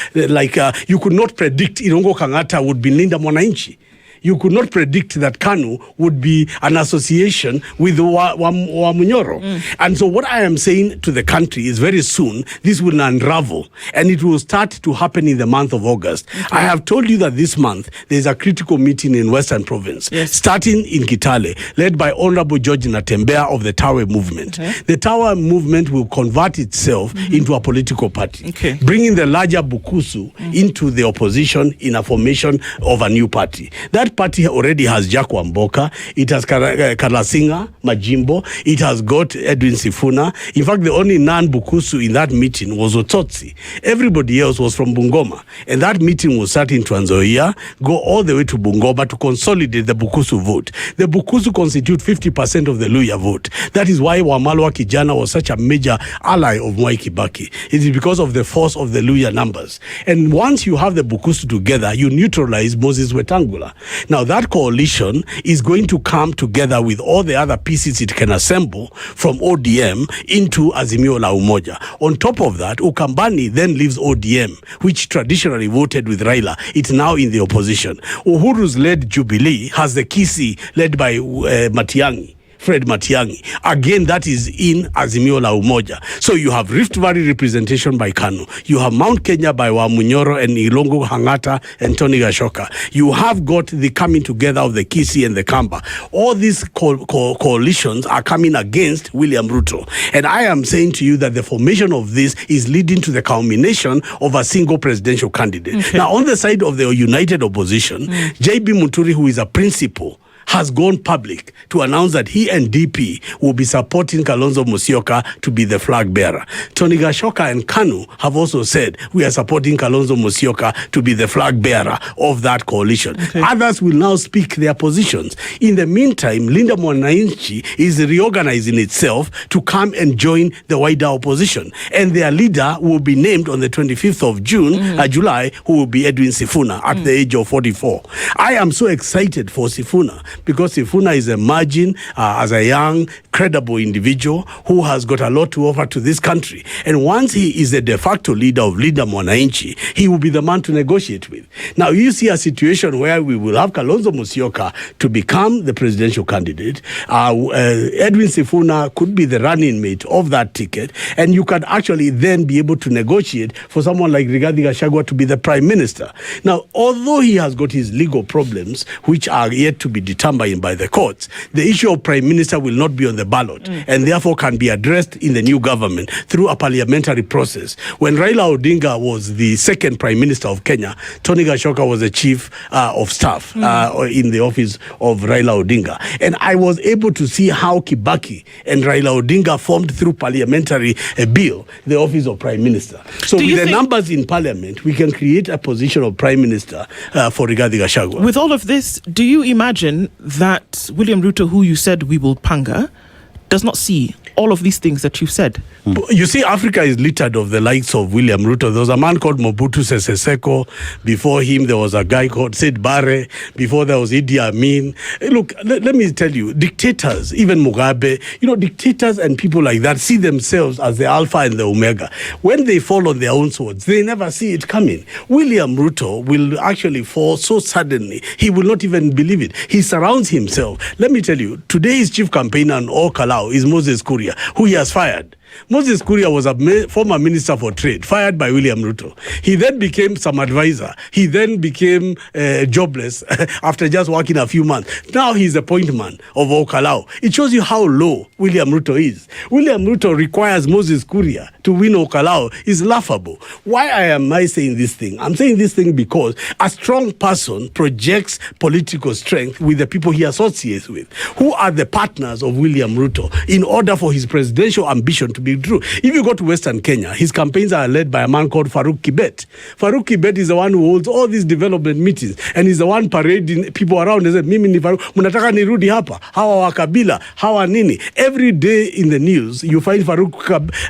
you could not predict Irungu Kang'ata would be Linda Mwananchi. You could not predict that KANU would be an association with Wamunyoro. And so what I am saying to the country is very soon this will unravel, and it will start to happen in the month of August. I have told you that this month there is a critical meeting in Western Province, starting in Kitale, led by Honorable George Natembea of the Tawe movement. The Tawe movement will convert itself into a political party, bringing the larger Bukusu into the opposition in a formation of a new party. That party already has Jack Wamboka, it has Kalasinga Majimbo, it has got Edwin Sifuna. In fact, the only non-Bukusu in that meeting was Ototsi. Everybody else was from Bungoma. And that meeting will start in Trans Nzoia, go all the way to Bungoma to consolidate the Bukusu vote. The Bukusu constitute 50% of the Luya vote. That is why Wamalwa Kijana was such a major ally of Mwai Kibaki. It is because of the force of the Luya numbers. And once you have the Bukusu together, you neutralize Moses Wetangula. Now, that coalition is going to come together with all the other pieces it can assemble from ODM into Azimio la Umoja. On top of that, Ukambani then leaves ODM, which traditionally voted with Raila. It's now in the opposition. Uhuru's led Jubilee has the Kisii led by Matiang'i Fred Matiang'i. Again, that is in Azimio la Umoja. So you have Rift Valley representation by KANU. You have Mount Kenya by Wamunyoro and Ilongo Hangata and Tony Gachoka. You have got the coming together of the Kisii and the Kamba. All these coalitions are coming against William Ruto. And I am saying to you that the formation of this is leading to the culmination of a single presidential candidate. Okay. Now, on the side of the united opposition, J.B. Muturi, who is a principal, has gone public to announce that he and DP will be supporting Kalonzo Musyoka to be the flag bearer. Tony Gachoka and KANU have also said we are supporting Kalonzo Musyoka to be the flag bearer of that coalition. Okay. Others will now speak their positions. In the meantime, Linda Mwananchi is reorganizing itself to come and join the wider opposition. And their leader will be named on the 25th of July, who will be Edwin Sifuna at the age of 44. I am so excited for Sifuna, because Sifuna is emerging as a young, credible individual who has got a lot to offer to this country. And once he is the de facto leader of Linda Mwananchi, he will be the man to negotiate with. Now, you see a situation where we will have Kalonzo Musyoka to become the presidential candidate. Edwin Sifuna could be the running mate of that ticket. And you can actually then be able to negotiate for someone like Rigathi Gachagua to be the prime minister. Now, although he has got his legal problems, which are yet to be determined by the courts, the issue of prime minister will not be on the ballot and therefore can be addressed in the new government through a parliamentary process. When Raila Odinga was the second prime minister of Kenya, Tony Gachoka was the chief of staff in the office of Raila Odinga. And I was able to see how Kibaki and Raila Odinga formed through parliamentary bill the office of prime minister. So with the numbers in parliament, we can create a position of prime minister for Rigathi Gachagua. With all of this, do you imagine that William Ruto, who you said we will panga, does not see all of these things that you've said? You see, Africa is littered of the likes of William Ruto. There was a man called Mobutu Sese Seko. Before him, there was a guy called Sid Barre. Before there was Idi Amin. Look, let me tell you, dictators, even Mugabe, dictators and people like that see themselves as the alpha and the omega. When they fall on their own swords, they never see it coming. William Ruto will actually fall so suddenly, he will not even believe it. He surrounds himself. Let me tell you, today's chief campaigner on Kalau is Moses Kuria, who he has fired. Moses Kuria was a former minister for trade, fired by William Ruto. He then became some advisor. He then became jobless after just working a few months. Now he's the point man of Okalau. It shows you how low William Ruto is. William Ruto requires Moses Kuria to win Okalau is laughable. Why am I saying this thing? I'm saying this thing because a strong person projects political strength with the people he associates with, who are the partners of William Ruto, in order for his presidential ambition to be true. If you go to Western Kenya, his campaigns are led by a man called Farouk Kibet. Farouk Kibet is the one who holds all these development meetings, and he's the one parading people around and says, mimi ni Farouk, munataka nirudi hapa, hawa wakabila, hawa nini. Every day in the news, you find Farouk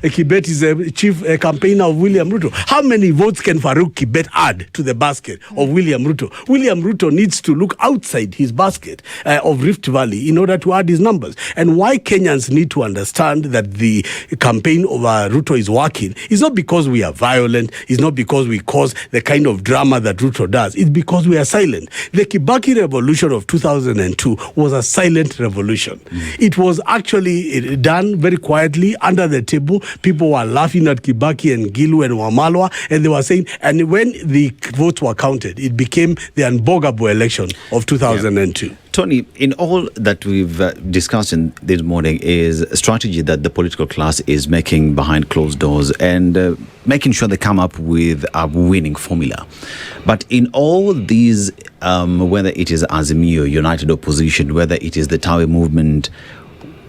Kibet is the chief campaigner of William Ruto. How many votes can Farouk Kibet add to the basket of William Ruto? William Ruto needs to look outside his basket of Rift Valley in order to add his numbers. And why Kenyans need to understand that the campaign of Ruto is working is not because we are violent, it's not because we cause the kind of drama that Ruto does, it's because we are silent. The Kibaki revolution of 2002 was a silent revolution. It was actually done very quietly under the table. People were laughing at Kibaki and Gilu and Wamalwa, and they were saying, and when the votes were counted, it became the unbogable election of 2002. Yeah. Tony, in all that we've discussed in this morning is a strategy that the political class is making behind closed doors and making sure they come up with a winning formula. But in all these, whether it is Azimio, United Opposition, whether it is the Tawe movement,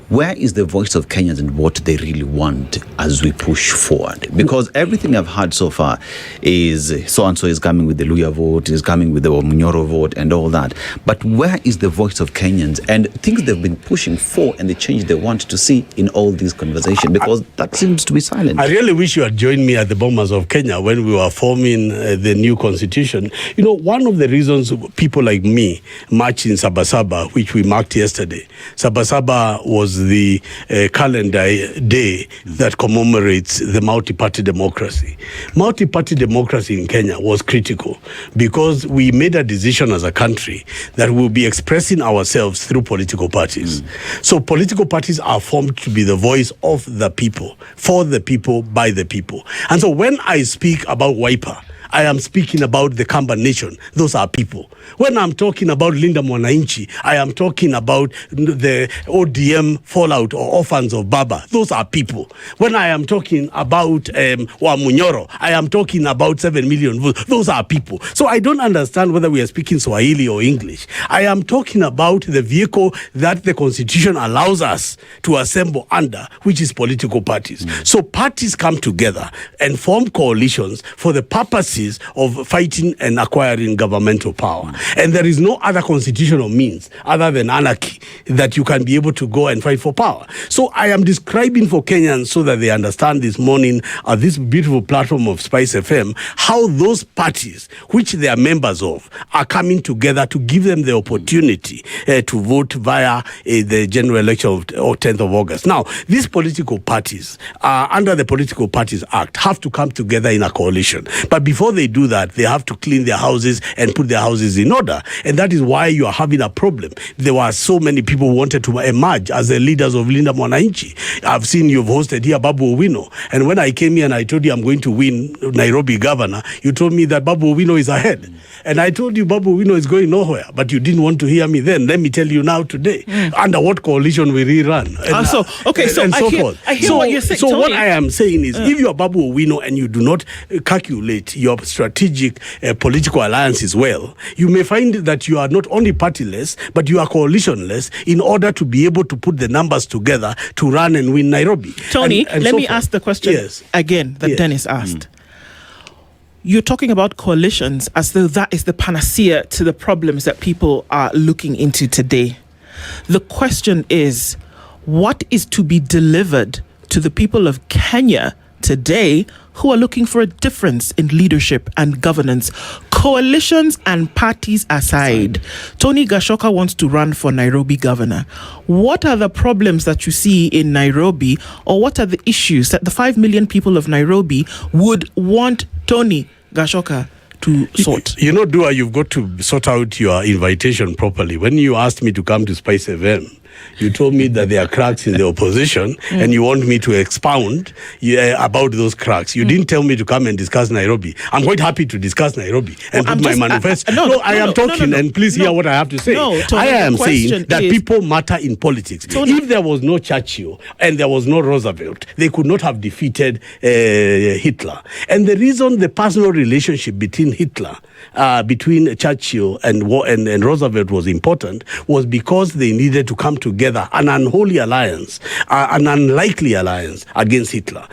where is the voice of Kenyans and what they really want as we push forward? Because everything I've heard so far is so-and-so is coming with the Luya vote, is coming with the Munyoro vote and all that. But where is the voice of Kenyans and things they've been pushing for and the change they want to see in all these conversations? Because that seems to be silent. I really wish you had joined me at the Bombers of Kenya when we were forming the new constitution. One of the reasons people like me marched in Sabasaba, which we marked yesterday, Sabasaba was was the calendar day that commemorates the multi-party democracy. Multi-party democracy in Kenya was critical because we made a decision as a country that we'll be expressing ourselves through political parties. So political parties are formed to be the voice of the people, for the people, by the people. And so when I speak about Wiper, I am speaking about the Kamba Nation. Those are people. When I'm talking about Linda Mwananchi, I am talking about the ODM fallout or orphans of Baba. Those are people. When I am talking about Wamunyoro, I am talking about 7 million votes. Those are people. So I don't understand whether we are speaking Swahili or English. I am talking about the vehicle that the Constitution allows us to assemble under, which is political parties. So parties come together and form coalitions for the purposes of fighting and acquiring governmental power. And there is no other constitutional means other than anarchy that you can be able to go and fight for power. So I am describing for Kenyans so that they understand this morning at this beautiful platform of SpiceFM how those parties, which they are members of, are coming together to give them the opportunity to vote via the general election of 10th of August. Now, these political parties, under the Political Parties Act, have to come together in a coalition. But before they do that, they have to clean their houses and put their houses in order. And that is why you are having a problem. There were so many people who wanted to emerge as the leaders of Linda Mwananchi. I've seen you've hosted here Babu Owino. And when I came here and I told you I'm going to win Nairobi governor, you told me that Babu Owino is ahead. And I told you Babu Owino is going nowhere. But you didn't want to hear me then. Let me tell you now today. Under what coalition we rerun. And, so I hear what you're saying. So what I am saying is, if you are Babu Owino and you do not calculate your strategic political alliances well, you may find that you are not only partyless, but you are coalitionless in order to be able to put the numbers together to run and win Nairobi. Tony, let me ask the question again that Dennis asked. You're talking about coalitions as though that is the panacea to the problems that people are looking into today. The question is, what is to be delivered to the people of Kenya today who are looking for a difference in leadership and governance? Coalitions and parties aside, Tony Gachoka wants to run for Nairobi governor. What are the problems that you see in Nairobi, or what are the issues that the 5 million people of Nairobi would want Tony Gachoka to sort? You know, Dua, you've got to sort out your invitation properly. When you asked me to come to SpiceFM, you told me that there are cracks in the opposition and you want me to expound about those cracks. You didn't tell me to come and discuss Nairobi. I'm quite happy to discuss Nairobi and put my manifesto. I am talking and please hear what I have to say. Tony, I am saying that people matter in politics. Tony, if there was no Churchill and there was no Roosevelt, they could not have defeated Hitler. And the reason the personal relationship between Hitler, between Churchill and Roosevelt was important was because they needed to come together, an unholy alliance, an unlikely alliance against Hitler.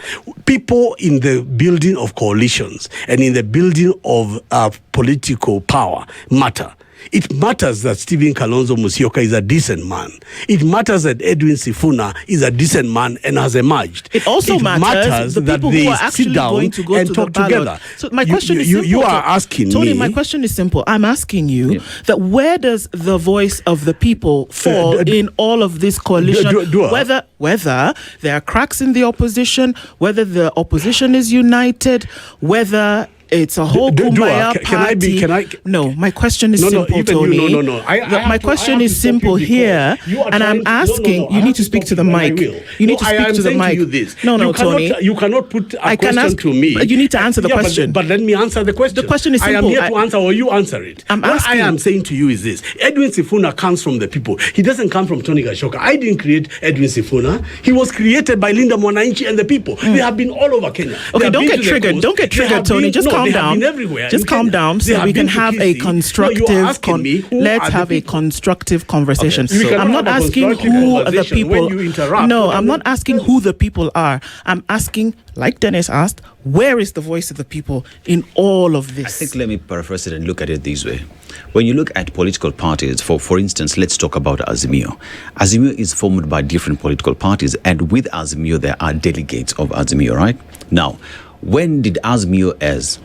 People in the building of coalitions and in the building of political power matter. It matters that Stephen Kalonzo Musyoka is a decent man. It matters that Edwin Sifuna is a decent man and has emerged. It also matters the people who are actually going to go and talk together. So my question is simple. You are asking Tony, me. my question is simple. I'm asking you that where does the voice of the people fall in all of this coalition? Whether there are cracks in the opposition, whether the opposition is united, whether it's a whole kumbaya party. No, my question is simple, Tony. My question is simple here, and I'm asking. You need to speak to the mic. You need to speak to the mic. No, Tony. You cannot put a question to me. You need to answer the question. But let me answer the question. The question is simple. I am here to answer, or you answer it. What I am saying to you is this: Edwin Sifuna comes from the people. He doesn't come from Tony Gachoka. I didn't create Edwin Sifuna. He was created by Linda Mwananchi and the people. They have been all over Kenya. Okay, don't get triggered. Don't get triggered, Tony. Just calm down. Just calm down so we can have a constructive. Let's have a constructive conversation. I'm not asking who the people. No, I'm not asking who the people are. I'm asking, like Dennis asked, where is the voice of the people in all of this? I think let me paraphrase it and look at it this way. When you look at political parties, for instance, let's talk about Azimio. Azimio is formed by different political parties, and with Azimio there are delegates of Azimio, right? Now, when did Azimio as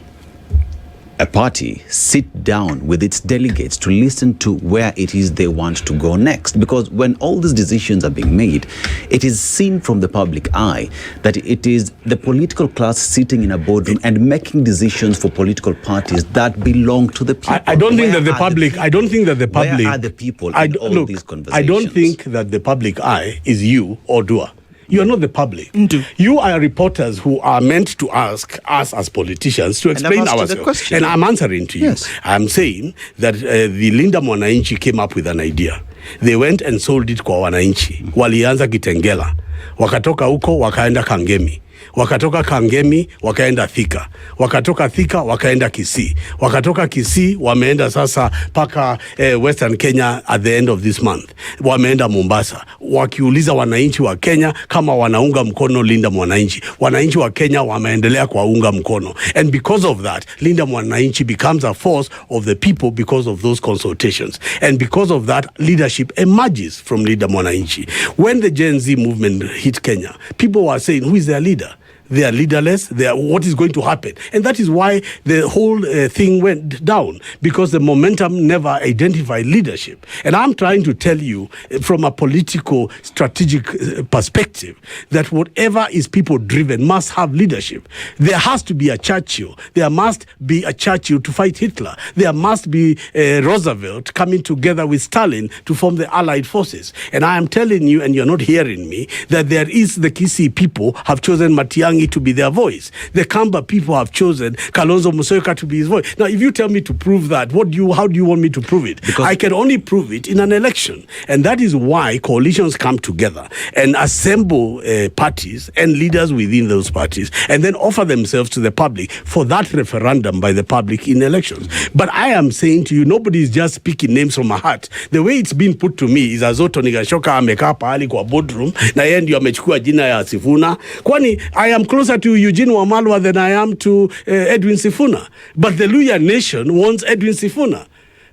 a party sit down with its delegates to listen to where it is they want to go next. Because when all these decisions are being made, it is seen from the public eye that it is the political class sitting in a boardroom and making decisions for political parties that belong to the people. I don't think that the public. Where are the people in all these conversations? I don't think that the public eye is you or Dua. You are not the public. You are reporters who are meant to ask us as politicians to explain ourselves. And I'm answering to you. Yes. I'm saying that the Linda Mwananchi came up with an idea. They went and sold it kwa wananchi. Walianza Kitengela. Wakatoka huko wakaenda Kangemi. Wakatoka Kangemi wakaenda Thika. Wakatoka Thika wakaenda Kisii. Wakatoka Kisii wameenda sasa paka Western Kenya at the end of this month. Wameenda Mombasa. Wakiuliza wananchi wa Kenya kama wanaunga mkono Linda Mwananchi. Wananchi wa Kenya wameendelea kuwaunga mkono. And because of that, Linda Mwananchi becomes a force of the people because of those consultations. And because of that, leadership emerges from Linda Mwananchi. When the Gen Z movement hit Kenya, people were saying, who is their leader? They are leaderless. What is going to happen? And that is why the whole thing went down, because the momentum never identified leadership. And I'm trying to tell you from a political strategic perspective that whatever is people driven must have leadership. There has to be a Churchill. There must be a Churchill to fight Hitler. There must be Roosevelt coming together with Stalin to form the Allied forces. And I am telling you, and you're not hearing me, that there is the Kisii people have chosen Matiang'i to be their voice. The Kamba people have chosen Kalonzo Musyoka to be his voice. Now, if you tell me to prove that, how do you want me to prove it? Because I can only prove it in an election. And that is why coalitions come together and assemble parties and leaders within those parties and then offer themselves to the public for that referendum by the public in elections. But I am saying to you, nobody is just picking names from a hat. The way it's been put to me is as though Tony Gachoka amekaa pahali kwa boardroom na yeye ndio amechukua jina ya Sifuna. Kwani I am closer to Eugene Wamalwa than I am to Edwin Sifuna. But the Luhya nation wants Edwin Sifuna.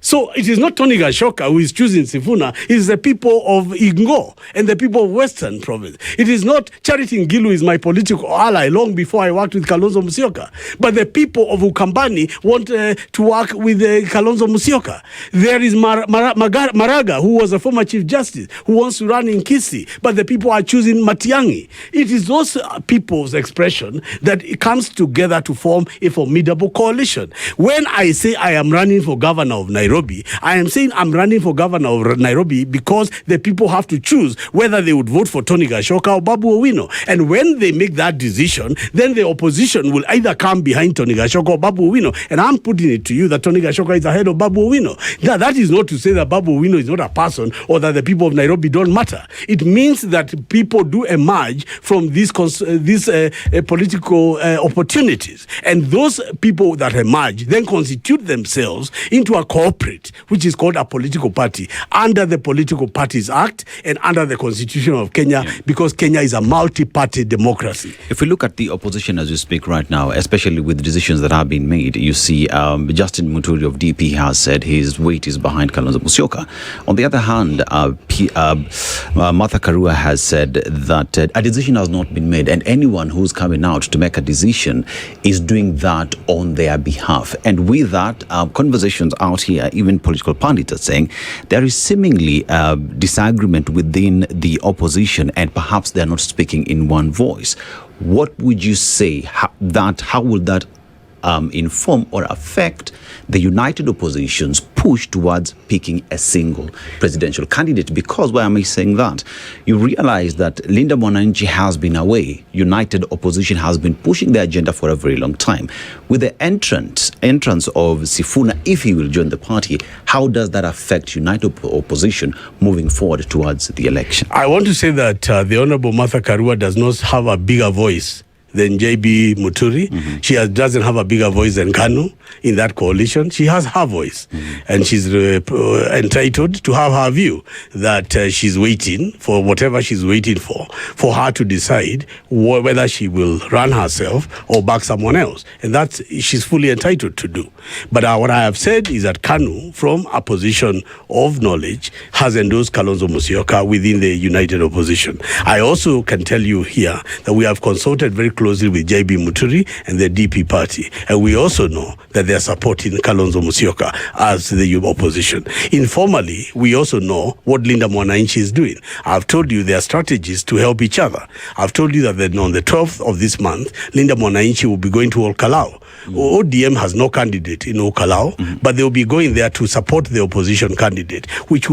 So it is not Tony Gachoka who is choosing Sifuna. It is the people of Ingo and the people of Western Province. It is not Charity Ngilu is my political ally long before I worked with Kalonzo Musyoka. But the people of Ukambani want to work with Kalonzo Musyoka. There is Maraga, who was a former Chief Justice, who wants to run in Kisii. But the people are choosing Matiang'i. It is those people's expression that it comes together to form a formidable coalition. When I say I am running for governor of Nairobi, I am saying I'm running for governor of Nairobi because the people have to choose whether they would vote for Tony Gachoka or Babu Owino. And when they make that decision, then the opposition will either come behind Tony Gachoka or Babu Owino. And I'm putting it to you that Tony Gachoka is ahead of Babu Owino. That is not to say that Babu Owino is not a person or that the people of Nairobi don't matter. It means that people do emerge from these political opportunities. And those people that emerge then constitute themselves into a corporate, which is called a political party, under the Political Parties Act and under the Constitution of Kenya, because Kenya is a multi-party democracy. If we look at the opposition as we speak right now, especially with decisions that have been made, you see Justin Muturi of DP has said his weight is behind Kalonzo Musyoka. On the other hand, Martha Karua has said that a decision has not been made, and anyone who's coming out to make a decision is doing that on their behalf. And with that, conversations out here, even political pundits are saying there is seemingly disagreement within the opposition, and perhaps they're not speaking in one voice. What would you say how will that inform or affect the united opposition's push towards picking a single presidential candidate? Because why am I saying that? You realize that Linda Mwananchi has been away. United opposition has been pushing the agenda for a very long time. With the entrance of Sifuna, if he will join the party, how does that affect united opposition moving forward towards the election? I want to say that the Honorable Martha Karua does not have a bigger voice than JB Muturi. Mm-hmm. She doesn't have a bigger voice than Kanu in that coalition. She has her voice, and she's entitled to have her view that she's waiting for whatever she's waiting for her to decide whether she will run herself or back someone else. And that she's fully entitled to do. But what I have said is that Kanu, from a position of knowledge, has endorsed Kalonzo Musyoka within the united opposition. I also can tell you here that we have consulted very closely closely with JB Muturi and the DP party. And we also know that they are supporting Kalonzo Musyoka as the opposition. Informally, we also know what Linda Mwananchi is doing. I've told you their strategies to help each other. I've told you that on the 12th of this month, Linda Mwananchi will be going to Olkalau. ODM has no candidate in Olkalau, but they will be going there to support the opposition candidate, which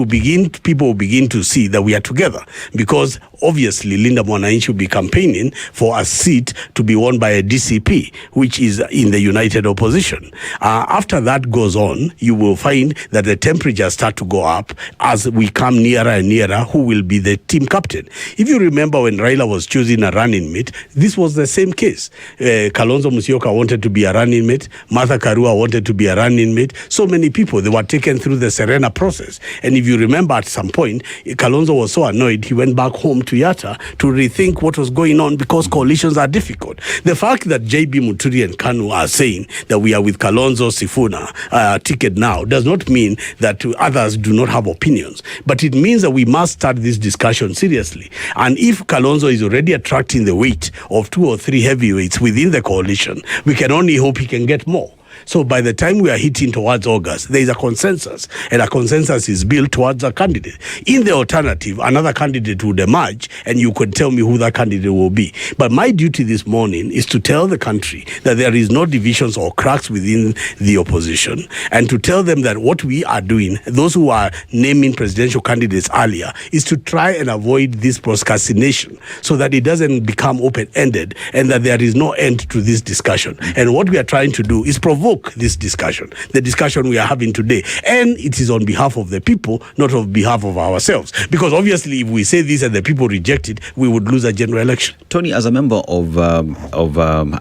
people will begin to see that we are together, because obviously Linda Mwananchi will be campaigning for a seat to be won by a DCP, which is in the united opposition. After that goes on, you will find that the temperatures start to go up as we come nearer and nearer who will be the team captain. If you remember when Raila was choosing a running mate, this was the same case. Kalonzo Musyoka wanted to be a running mate. Martha Karua wanted to be a running mate. So many people, they were taken through the Serena process. And if you remember at some point, Kalonzo was so annoyed, he went back home to Yatta to rethink what was going on, because coalitions are difficult. The fact that JB Muturi and Kanu are saying that we are with Kalonzo Sifuna ticket now does not mean that others do not have opinions. But it means that we must start this discussion seriously. And if Kalonzo is already attracting the weight of 2 or 3 heavyweights within the coalition, we can only hope he can get more. So by the time we are hitting towards August, there is a consensus, and a consensus is built towards a candidate. In the alternative, another candidate would emerge, and you could tell me who that candidate will be. But my duty this morning is to tell the country that there is no divisions or cracks within the opposition, and to tell them that what we are doing, those who are naming presidential candidates earlier, is to try and avoid this procrastination so that it doesn't become open-ended and that there is no end to this discussion. And what we are trying to do is provoke this discussion, the discussion we are having today. And it is on behalf of the people, not on behalf of ourselves. Because obviously, if we say this and the people reject it, we would lose a general election. Tony, as a member of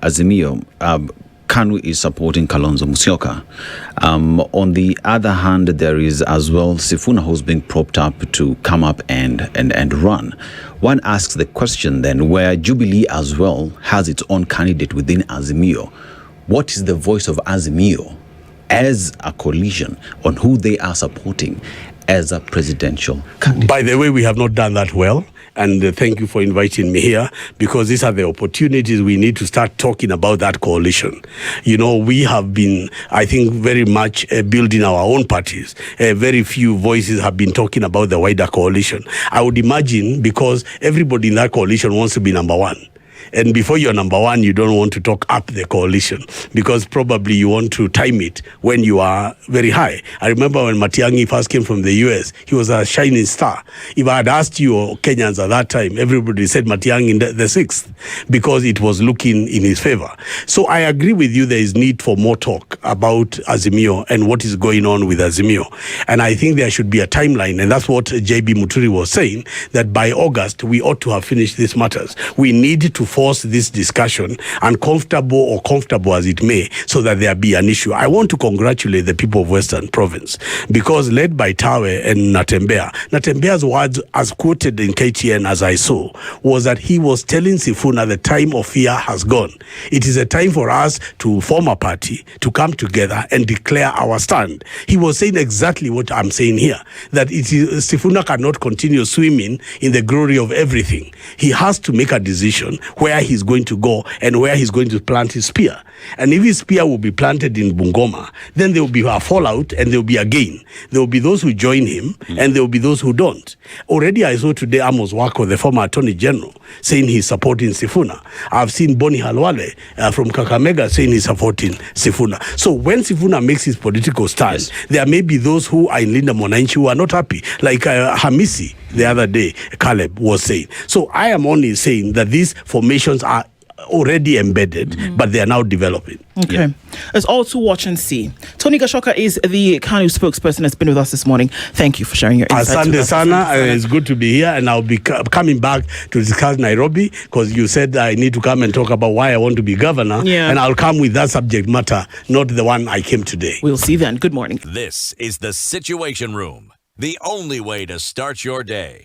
Azimio, Kanu is supporting Kalonzo Musyoka. On the other hand, there is as well Sifuna, who's being propped up to come up and run. One asks the question then, where Jubilee as well has its own candidate within Azimio, what is the voice of Azimio as a coalition on who they are supporting as a presidential candidate? By the way, we have not done that well. And thank you for inviting me here, because these are the opportunities we need to start talking about that coalition. You know, we have been, I think, very much building our own parties. Very few voices have been talking about the wider coalition. I would imagine because everybody in that coalition wants to be number one. And before you're number one, you don't want to talk up the coalition, because probably you want to time it when you are very high. I remember when Matiang'i first came from the US, he was a shining star. If I had asked you or Kenyans at that time, everybody said Matiang'i in the 6th, because it was looking in his favor. So I agree with you, there is need for more talk about Azimio and what is going on with Azimio. And I think there should be a timeline, and that's what JB Muturi was saying, that by August, we ought to have finished these matters. We need to force this discussion, uncomfortable or comfortable as it may, so that there be an issue. I want to congratulate the people of Western Province, because led by Tawe and Natembea's words, as quoted in KTN as I saw, was that he was telling Sifuna the time of fear has gone. It is a time for us to form a party, to come together and declare our stand. He was saying exactly what I'm saying here, that Sifuna cannot continue swimming in the glory of everything. He has to make a decision where he's going to go and where he's going to plant his spear. And if his spear will be planted in Bungoma, then there will be a fallout and there will be a gain. There will be those who join him and there will be those who don't. Already I saw today Amos Wako, the former Attorney General, saying he's supporting Sifuna. I've seen Boni Halwale from Kakamega saying he's supporting Sifuna. So when Sifuna makes his political stand, there may be those who are in Linda Mwananchi who are not happy, like Hamisi the other day, Caleb was saying. So I am only saying that these formations are already embedded, but they are now developing. Okay. Yeah. It's all to watch and see. Tony Gachoka is the Kanu spokesperson that's been with us this morning. Thank you for sharing your insights with us. Asante sana. It's good to be here, and I'll be coming back to discuss Nairobi, because you said I need to come and talk about why I want to be governor, and I'll come with that subject matter, not the one I came today. We'll see then. Good morning. This is the Situation Room, the only way to start your day.